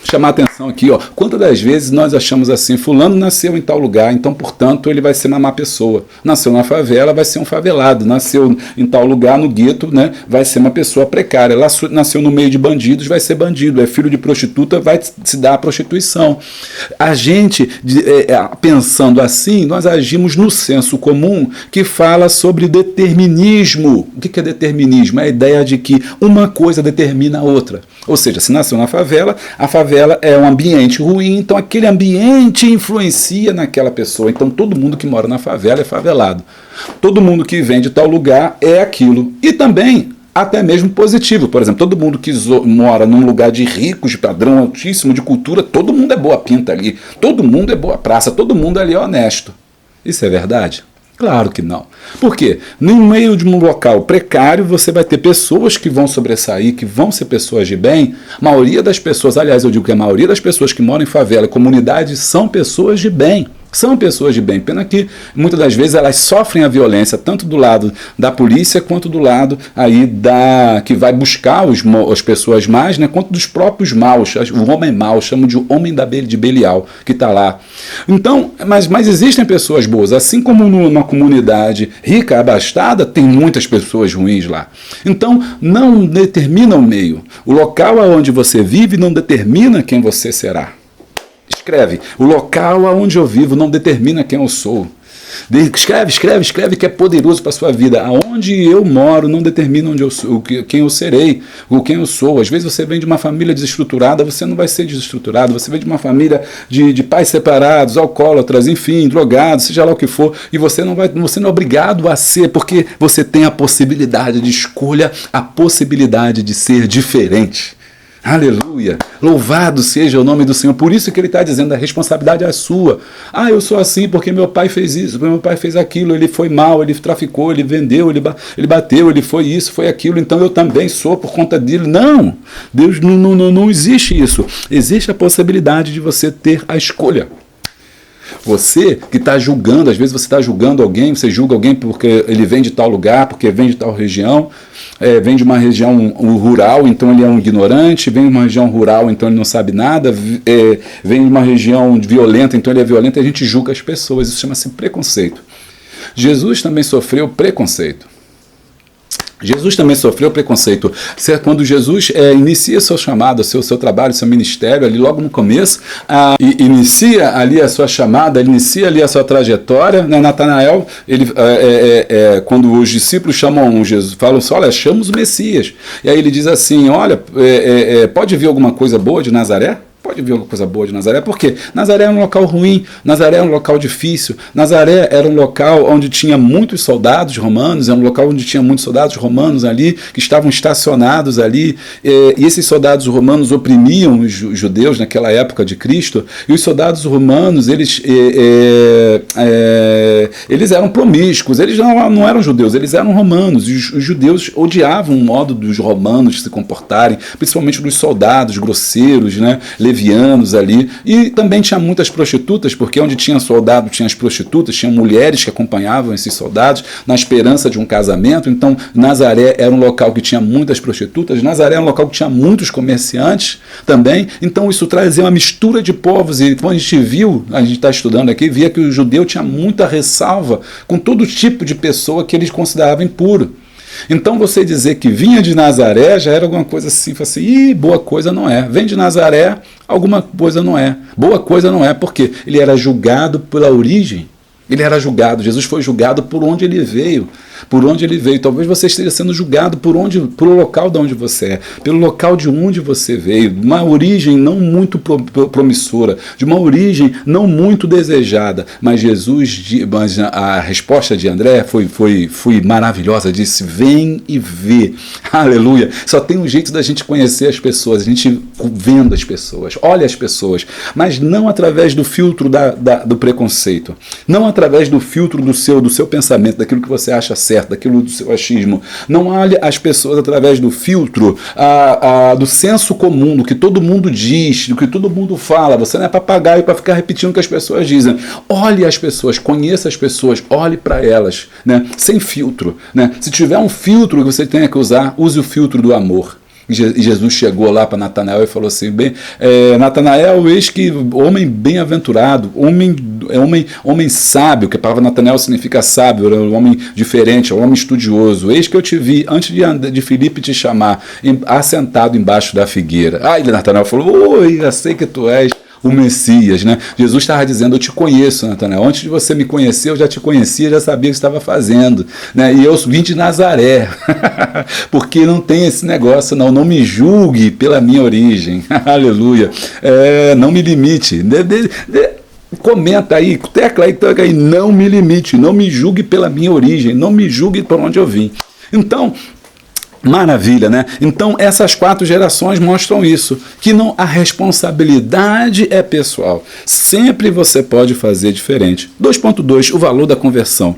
Speaker 1: chamar a atenção aqui, quantas das vezes nós achamos assim, fulano nasceu em tal lugar, então, portanto, ele vai ser uma má pessoa. Nasceu na favela, vai ser um favelado. Nasceu em tal lugar, no gueto, né, vai ser uma pessoa precária. Nasceu no meio de bandidos, vai ser bandido. É filho de prostituta, vai se dar à prostituição. A gente, pensando assim, nós agimos no senso comum que fala sobre determinismo. O que é determinismo? É a ideia de que uma coisa determina a outra. Ou seja, se nasceu na favela, a favela é um ambiente ruim, então aquele ambiente influencia naquela pessoa. Então todo mundo que mora na favela é favelado. Todo mundo que vem de tal lugar é aquilo. E também, até mesmo positivo. Por exemplo, todo mundo que mora num lugar de ricos, de padrão altíssimo, de cultura, todo mundo é boa pinta ali. Todo mundo é boa praça, todo mundo ali é honesto. Isso é verdade? Claro que não. Por quê? No meio de um local precário, você vai ter pessoas que vão sobressair, que vão ser pessoas de bem. A maioria das pessoas, aliás, eu digo que a maioria das pessoas que moram em favela e comunidades são pessoas de bem. São pessoas de bem. Pena que muitas das vezes elas sofrem a violência, tanto do lado da polícia, quanto do lado aí que vai buscar as pessoas más, né, quanto dos próprios maus, o homem mau, chamo de homem de Belial, que está lá. Então, mas existem pessoas boas, assim como numa comunidade rica, abastada, tem muitas pessoas ruins lá. Então, não determina o meio. O local onde você vive não determina quem você será. Escreve, o local aonde eu vivo não determina quem eu sou. Escreve que é poderoso para a sua vida. Aonde eu moro não determina onde eu sou, quem eu serei, ou quem eu sou. Às vezes você vem de uma família desestruturada, você não vai ser desestruturado. Você vem de uma família de pais separados, alcoólatras, enfim, drogados, seja lá o que for, e você não é obrigado a ser, porque você tem a possibilidade de escolha, a possibilidade de ser diferente. Aleluia, louvado seja o nome do Senhor. Por isso que ele está dizendo, a responsabilidade é sua. Ah, eu sou assim porque meu pai fez isso, porque meu pai fez aquilo, ele foi mal, ele traficou, ele vendeu, ele bateu, ele foi isso, foi aquilo, então eu também sou por conta dele. Não, Deus não existe isso. Existe a possibilidade de você ter a escolha. Você que está julgando, às vezes você está julgando alguém, você julga alguém porque ele vem de tal lugar, porque vem de tal região, vem de uma região rural, então ele é um ignorante, vem de uma região rural, então ele não sabe nada, vem de uma região violenta, então ele é violento, e a gente julga as pessoas, isso chama-se preconceito. Jesus também sofreu preconceito. Jesus também sofreu preconceito. Quando Jesus inicia seu chamado, seu trabalho, seu ministério, ali logo no começo, inicia ali a sua chamada, inicia ali a sua trajetória, né? Natanael, quando os discípulos chamam Jesus, falam assim, olha, chamamos o Messias. E aí ele diz assim, olha, pode vir alguma coisa boa de Nazaré? Pode vir alguma coisa boa de Nazaré, porque Nazaré era um local ruim, Nazaré era um local difícil, Nazaré era um local onde tinha muitos soldados romanos, era um local onde tinha muitos soldados romanos ali, que estavam estacionados ali, e esses soldados romanos oprimiam os judeus naquela época de Cristo, e os soldados romanos, eles eram promíscuos, eles não eram judeus, eles eram romanos, e os judeus odiavam o modo dos romanos se comportarem, principalmente dos soldados grosseiros, né, levianos ali, e também tinha muitas prostitutas, porque onde tinha soldado tinha as prostitutas, tinha mulheres que acompanhavam esses soldados na esperança de um casamento. Então Nazaré era um local que tinha muitas prostitutas, Nazaré era um local que tinha muitos comerciantes também, então isso trazia uma mistura de povos, e quando a gente está estudando aqui, via que o judeu tinha muita ressalva com todo tipo de pessoa que eles consideravam impuro. Então você dizer que vinha de Nazaré já era alguma coisa assim, boa coisa não é. Vem de Nazaré, alguma coisa não é. Boa coisa não é, porque ele era julgado pela origem. Ele era julgado, Jesus foi julgado por onde ele veio. Por onde ele veio. Talvez você esteja sendo julgado pelo local de onde você é, pelo local de onde você veio, de uma origem não muito promissora, de uma origem não muito desejada. Mas mas a resposta de André foi maravilhosa, disse, vem e vê. Aleluia. Só tem um jeito da gente conhecer as pessoas, a gente vendo as pessoas, olha as pessoas, mas não através do filtro do preconceito, não através do filtro do seu pensamento, daquilo que você acha certo, daquilo do seu achismo. Não olhe as pessoas através do filtro do senso comum, do que todo mundo diz, do que todo mundo fala. Você não é papagaio para ficar repetindo o que as pessoas dizem. Olhe as pessoas, conheça as pessoas, olhe para elas, né? Sem filtro, né? Se tiver um filtro que você tenha que usar, use o filtro do amor. E Jesus chegou lá para Natanael e falou assim, Natanael, eis que homem bem-aventurado, homem sábio, que a palavra Natanael significa sábio, um homem diferente, um homem estudioso, eis que eu te vi, antes de Filipe te chamar, assentado embaixo da figueira. Aí Natanael falou, oi, eu sei que tu és o Messias, né? Jesus estava dizendo, eu te conheço, Natanael, antes de você me conhecer, eu já te conhecia, já sabia o que estava fazendo, né? E eu vim de Nazaré, porque não tem esse negócio, não me julgue pela minha origem, aleluia, não me limite, comenta aí, tecla aí, não me limite, não me julgue pela minha origem, não me julgue por onde eu vim. Então, Maravilha, né? Então essas 4 gerações mostram isso, que não, a responsabilidade é pessoal. Sempre você pode fazer diferente. 2.2, o valor da conversão.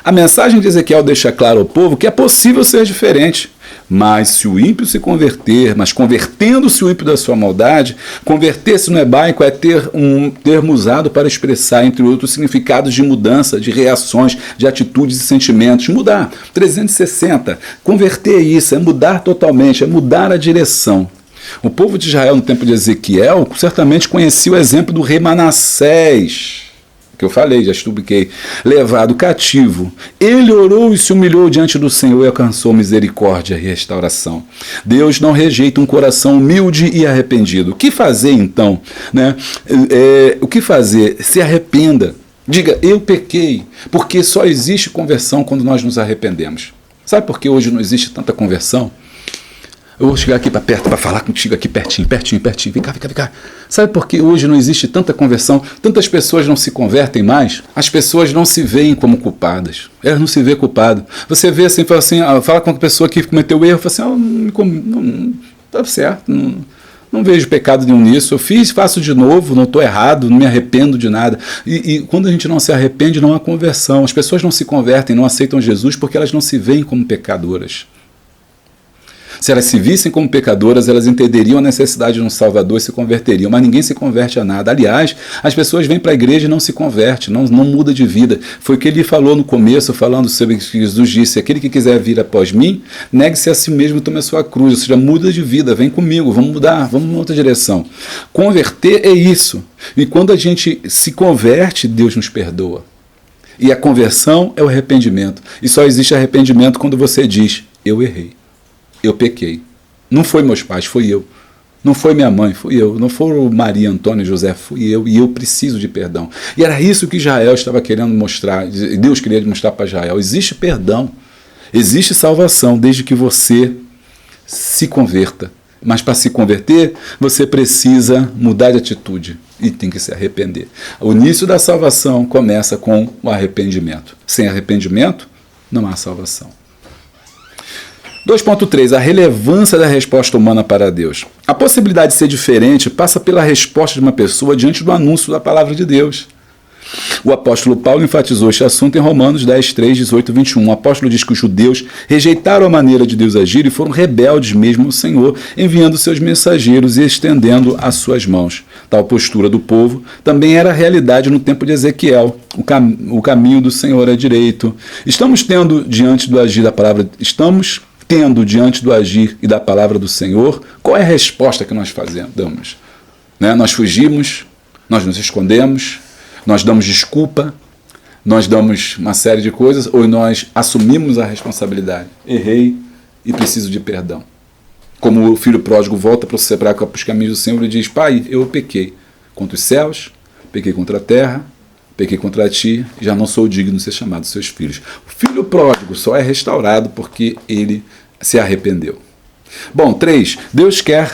Speaker 1: A mensagem de Ezequiel deixa claro ao povo que é possível ser diferente. Mas se o ímpio se converter, mas convertendo-se o ímpio da sua maldade, converter-se no hebraico é ter um termo usado para expressar, entre outros, significados de mudança, de reações, de atitudes e sentimentos. Mudar, 360. Converter isso, é mudar totalmente, é mudar a direção. O povo de Israel, no tempo de Ezequiel, certamente conhecia o exemplo do rei Manassés, que eu falei, já expliquei, levado cativo. Ele orou e se humilhou diante do Senhor e alcançou misericórdia e restauração. Deus não rejeita um coração humilde e arrependido. O que fazer então? Né? O que fazer? Se arrependa. Diga, eu pequei, porque só existe conversão quando nós nos arrependemos. Sabe por que hoje não existe tanta conversão? Eu vou chegar aqui para perto para falar contigo aqui pertinho. Vem cá. Sabe por que hoje não existe tanta conversão? Tantas pessoas não se convertem mais? As pessoas não se veem como culpadas. Elas não se veem culpadas. Você vê assim, fala com a pessoa que cometeu o erro, fala assim, não tá certo, não vejo pecado nenhum nisso, eu faço de novo, não estou errado, não me arrependo de nada. E quando a gente não se arrepende, não há conversão. As pessoas não se convertem, não aceitam Jesus porque elas não se veem como pecadoras. Se elas se vissem como pecadoras, elas entenderiam a necessidade de um Salvador e se converteriam, mas ninguém se converte a nada. Aliás, as pessoas vêm para a igreja e não se convertem, não muda de vida. Foi o que ele falou no começo, falando sobre o que Jesus disse: aquele que quiser vir após mim, negue-se a si mesmo e tome a sua cruz, ou seja, muda de vida, vem comigo, vamos mudar, vamos em outra direção. Converter é isso, e quando a gente se converte, Deus nos perdoa. E a conversão é o arrependimento, e só existe arrependimento quando você diz: eu errei. Eu pequei. Não foi meus pais, foi eu. Não foi minha mãe, fui eu. Não foram Maria, Antônio e José, fui eu. E eu preciso de perdão. E era isso que Israel estava querendo mostrar. Deus queria mostrar para Israel. Existe perdão. Existe salvação desde que você se converta. Mas para se converter, você precisa mudar de atitude e tem que se arrepender. O início da salvação começa com o arrependimento. Sem arrependimento, não há salvação. 2.3. A relevância da resposta humana para Deus. A possibilidade de ser diferente passa pela resposta de uma pessoa diante do anúncio da palavra de Deus. O apóstolo Paulo enfatizou este assunto em Romanos 10, 3, 18 e 21. O apóstolo diz que os judeus rejeitaram a maneira de Deus agir e foram rebeldes mesmo ao Senhor, enviando seus mensageiros e estendendo as suas mãos. Tal postura do povo também era a realidade no tempo de Ezequiel. O caminho do Senhor é direito. Estamos tendo diante do agir e da palavra do Senhor, qual é a resposta que nós damos? Né? Nós fugimos, nós nos escondemos, nós damos desculpa, nós damos uma série de coisas, ou nós assumimos a responsabilidade. Errei e preciso de perdão. Como o filho pródigo volta para os caminhos do Senhor e diz: Pai, eu pequei contra os céus, pequei contra a terra, pequei contra ti, já não sou digno de ser chamado seus filhos. O filho pródigo só é restaurado porque ele se arrependeu. Bom, 3. Deus quer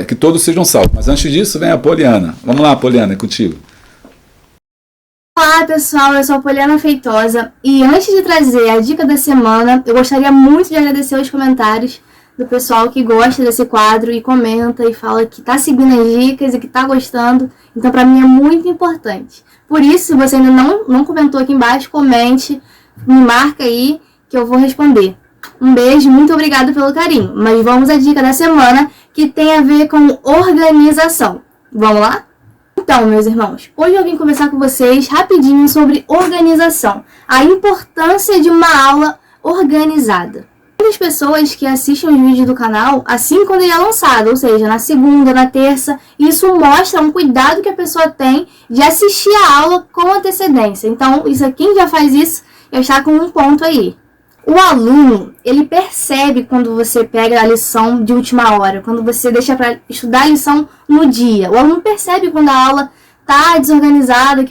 Speaker 1: que todos sejam salvos. Mas antes disso, vem a Poliana. Vamos lá, Poliana, é contigo.
Speaker 5: Olá pessoal, eu sou a Poliana Feitosa e antes de trazer a dica da semana, eu gostaria muito de agradecer os comentários do pessoal que gosta desse quadro e comenta e fala que está seguindo as dicas e que está gostando. Então para mim é muito importante. Por isso, se você ainda não comentou aqui embaixo, comente, me marca aí que eu vou responder. Um beijo, muito obrigada pelo carinho. Mas vamos à dica da semana que tem a ver com organização. Vamos lá? Então, meus irmãos, hoje eu vim conversar com vocês rapidinho sobre organização. A importância de uma aula organizada. Muitas pessoas que assistem os vídeos do canal assim quando ele é lançado, ou seja, na segunda, na terça, isso mostra um cuidado que a pessoa tem de assistir a aula com antecedência. Então, quem já faz isso, já está com um ponto aí. O aluno, ele percebe quando você pega a lição de última hora, quando você deixa para estudar a lição no dia. O aluno percebe quando a aula está desorganizada,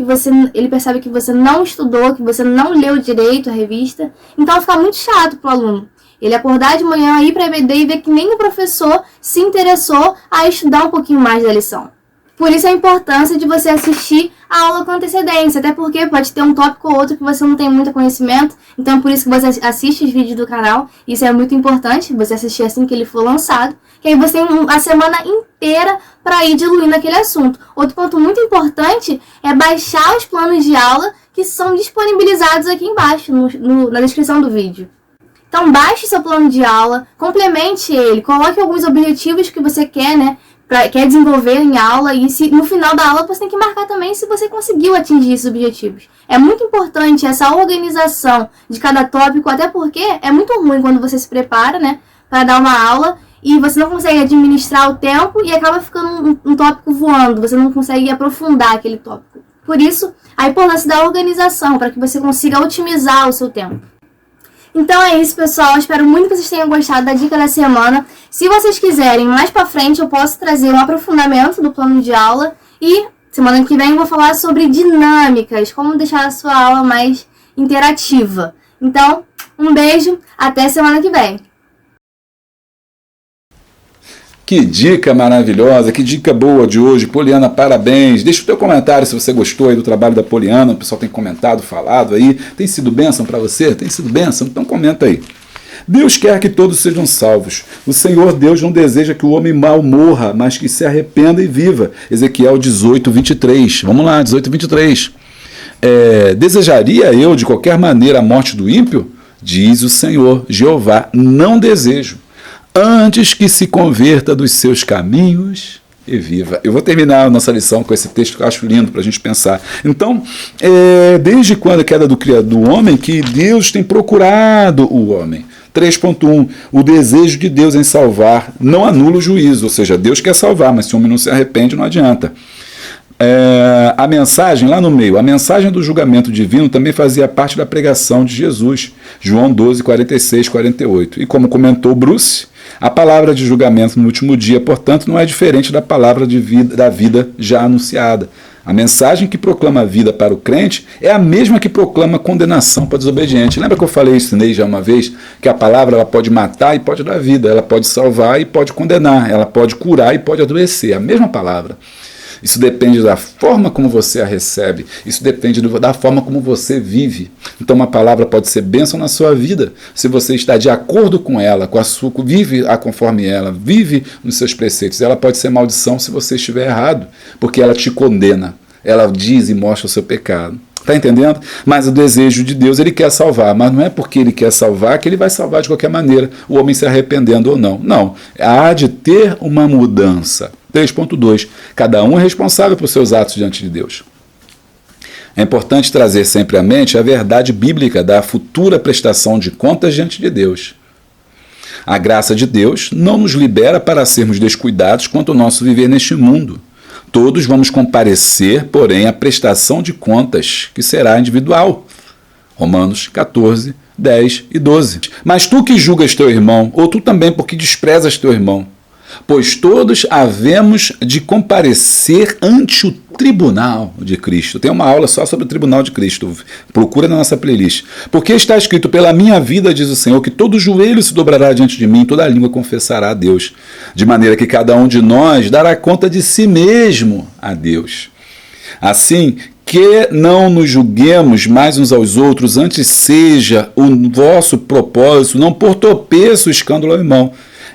Speaker 5: ele percebe que você não estudou, que você não leu direito a revista. Então fica muito chato para o aluno. Ele acordar de manhã, ir para a EBD e ver que nem o professor se interessou a estudar um pouquinho mais da lição. Por isso a importância de você assistir a aula com antecedência, até porque pode ter um tópico ou outro que você não tem muito conhecimento, então por isso que você assiste os vídeos do canal, isso é muito importante, você assistir assim que ele for lançado, que aí você tem a semana inteira para ir diluindo aquele assunto. Outro ponto muito importante é baixar os planos de aula que são disponibilizados aqui embaixo, na descrição do vídeo. Então baixe seu plano de aula, complemente ele, coloque alguns objetivos que você quer, quer desenvolver em aula, e se no final da aula você tem que marcar também se você conseguiu atingir esses objetivos. É muito importante essa organização de cada tópico, até porque é muito ruim quando você se prepara, para dar uma aula e você não consegue administrar o tempo e acaba ficando um tópico voando, você não consegue aprofundar aquele tópico. Por isso, a importância da organização, para que você consiga otimizar o seu tempo. Então é isso, pessoal. Espero muito que vocês tenham gostado da dica da semana. Se vocês quiserem, mais pra frente eu posso trazer um aprofundamento do plano de aula. E semana que vem eu vou falar sobre dinâmicas, como deixar a sua aula mais interativa. Então, um beijo, até semana que vem.
Speaker 1: Que dica maravilhosa, que dica boa de hoje. Poliana, parabéns. Deixa o teu comentário se você gostou aí do trabalho da Poliana. O pessoal tem comentado, falado aí. Tem sido bênção para você? Tem sido bênção? Então comenta aí. Deus quer que todos sejam salvos. O Senhor Deus não deseja que o homem mau morra, mas que se arrependa e viva. Ezequiel 18, 23. Vamos lá, 18, 23. Desejaria eu de qualquer maneira a morte do ímpio? Diz o Senhor, Jeová, não desejo. Antes que se converta dos seus caminhos e viva. Eu vou terminar a nossa lição com esse texto que eu acho lindo para a gente pensar. Então, desde quando a queda do homem, que Deus tem procurado o homem. 3.1. O desejo de Deus em salvar não anula o juízo, ou seja, Deus quer salvar, mas se o homem não se arrepende, não adianta. A mensagem, lá no meio, a mensagem do julgamento divino também fazia parte da pregação de Jesus, João 12, 46, 48. E como comentou Bruce, a palavra de julgamento no último dia, portanto, não é diferente da palavra da vida já anunciada. A mensagem que proclama a vida para o crente é a mesma que proclama condenação para o desobediente. Lembra que eu falei isso já uma vez? Que a palavra ela pode matar e pode dar vida, ela pode salvar e pode condenar, ela pode curar e pode adoecer. A mesma palavra. Isso depende da forma como você a recebe. Isso depende da forma como você vive. Então uma palavra pode ser bênção na sua vida se você está de acordo com ela, vive conforme ela, vive nos seus preceitos. Ela pode ser maldição se você estiver errado, porque ela te condena. Ela diz e mostra o seu pecado. Está entendendo? Mas o desejo de Deus, ele quer salvar, mas não é porque ele quer salvar que ele vai salvar de qualquer maneira, o homem se arrependendo ou não. Não, há de ter uma mudança. 3.2. Cada um é responsável por seus atos diante de Deus. É importante trazer sempre à mente a verdade bíblica da futura prestação de contas diante de Deus. A graça de Deus não nos libera para sermos descuidados quanto ao nosso viver neste mundo. Todos vamos comparecer, porém, à prestação de contas, que será individual. Romanos 14, 10 e 12. Mas tu que julgas teu irmão, ou tu também porque desprezas teu irmão, pois todos havemos de comparecer ante o tribunal de Cristo. Tem uma aula só sobre o tribunal de Cristo. Procura na nossa playlist. Porque está escrito, pela minha vida, diz o Senhor, que todo joelho se dobrará diante de mim, toda língua confessará a Deus. De maneira que cada um de nós dará conta de si mesmo a Deus. Assim, que não nos julguemos mais uns aos outros, antes seja o vosso propósito, não por tropeço, escândalo ao irmão.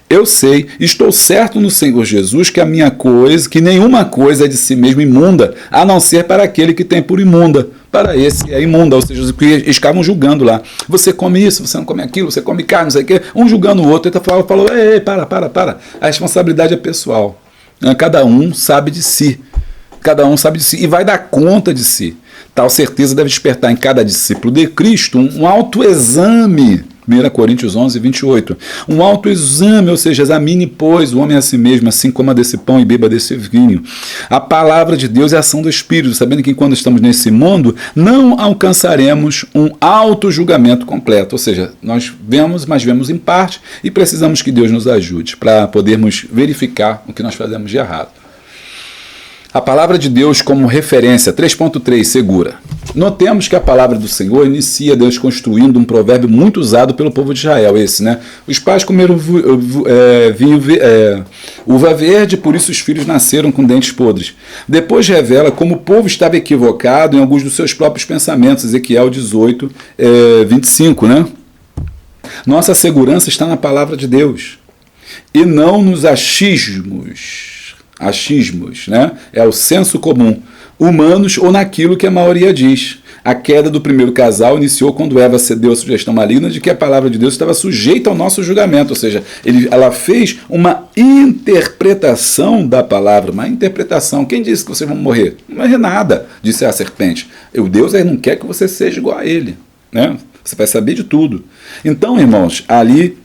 Speaker 1: Eu sei, estou certo no Senhor Jesus que nenhuma coisa é de si mesmo imunda, a não ser para aquele que tem por imunda. Para esse é imunda, ou seja, os que estavam julgando lá. Você come isso, você não come aquilo, você come carne, não sei o quê. Um julgando o outro, ele falou, ei, para. A responsabilidade é pessoal. Cada um sabe de si. Cada um sabe de si e vai dar conta de si. Tal certeza deve despertar em cada discípulo de Cristo um autoexame. 1 Coríntios 11, 28. Um autoexame, ou seja, examine, pois, o homem a si mesmo, assim coma desse pão e beba desse vinho. A palavra de Deus é a ação do Espírito, sabendo que quando estamos nesse mundo, não alcançaremos um auto-julgamento completo. Ou seja, nós vemos, mas vemos em parte, e precisamos que Deus nos ajude para podermos verificar o que nós fazemos de errado. A palavra de Deus como referência, 3.3, segura. Notemos que a palavra do Senhor inicia Deus construindo um provérbio muito usado pelo povo de Israel, esse, né? Os pais comeram uva verde, por isso os filhos nasceram com dentes podres. Depois revela como o povo estava equivocado em alguns dos seus próprios pensamentos, Ezequiel 18, 25, né? Nossa segurança está na palavra de Deus e não nos achismos, né? É o senso comum, humanos ou naquilo que a maioria diz. A queda do primeiro casal iniciou quando Eva cedeu a sugestão maligna de que a palavra de Deus estava sujeita ao nosso julgamento, ou seja, ela fez uma interpretação da palavra, uma interpretação. Quem disse que vocês vão morrer? Não morrer nada, disse a serpente. O Deus não quer que você seja igual a ele, né? Você vai saber de tudo. Então, irmãos, ali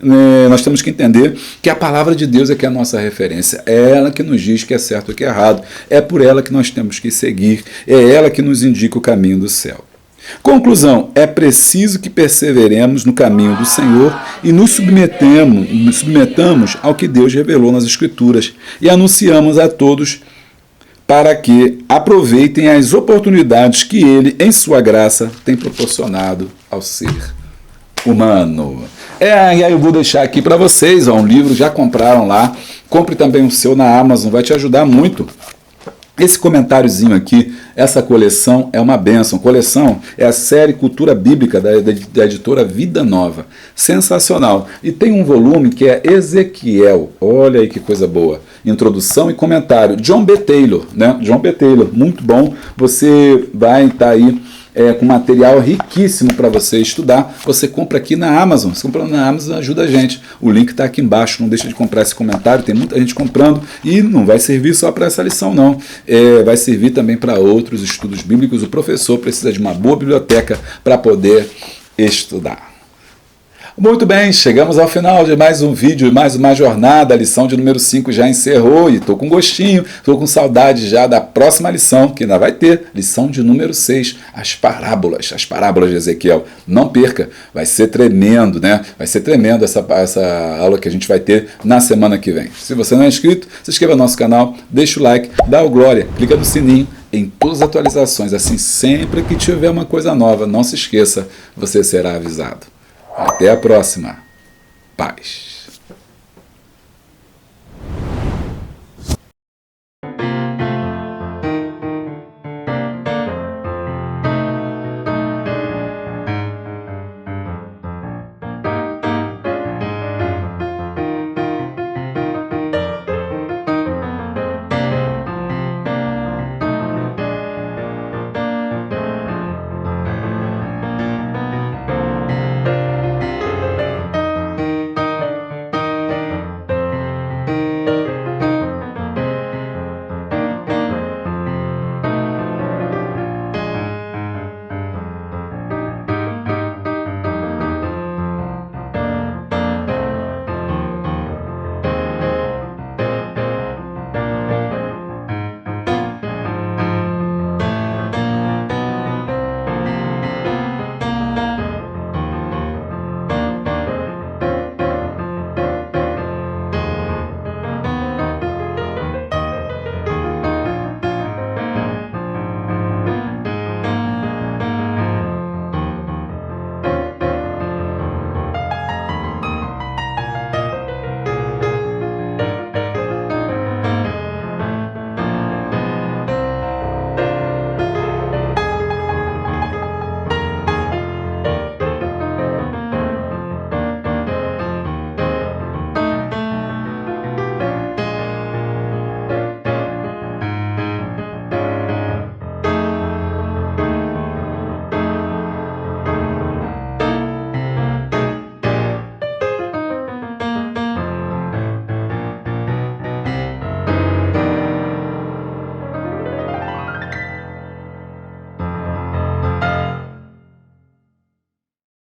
Speaker 1: nós temos que entender que a palavra de Deus é que é a nossa referência. É ela que nos diz que é certo e que é errado. É por ela que nós temos que seguir. É ela que nos indica o caminho do céu. Conclusão, é preciso que perseveremos no caminho do Senhor e nos submetamos ao que Deus revelou nas Escrituras e anunciamos a todos para que aproveitem as oportunidades que Ele, em sua graça, tem proporcionado ao ser humano. E aí eu vou deixar aqui para vocês, um livro, já compraram lá, compre também o seu na Amazon, vai te ajudar muito. Esse comentáriozinho aqui, essa coleção é uma bênção. Coleção é a série Cultura Bíblica da editora Vida Nova. Sensacional. E tem um volume que é Ezequiel. Olha aí que coisa boa. Introdução e comentário. John B. Taylor, né? John B. Taylor, muito bom. Você vai estar aí com material riquíssimo para você estudar. Você compra aqui na Amazon. Se comprar na Amazon, ajuda a gente. O link está aqui embaixo. Não deixa de comprar esse comentário. Tem muita gente comprando e não vai servir só para essa lição, não. Vai servir também para outros estudos bíblicos. O professor precisa de uma boa biblioteca para poder estudar. Muito bem, chegamos ao final de mais um vídeo, mais uma jornada. A lição de número 5 já encerrou e estou com gostinho, estou com saudade já da próxima lição, que ainda vai ter, lição de número 6, as parábolas de Ezequiel. Não perca, vai ser tremendo, né? Vai ser tremendo essa aula que a gente vai ter na semana que vem. Se você não é inscrito, se inscreva no nosso canal, deixa o like, dá o glória, clica no sininho em todas as atualizações, assim sempre que tiver uma coisa nova, não se esqueça, você será avisado. Até a próxima. Paz.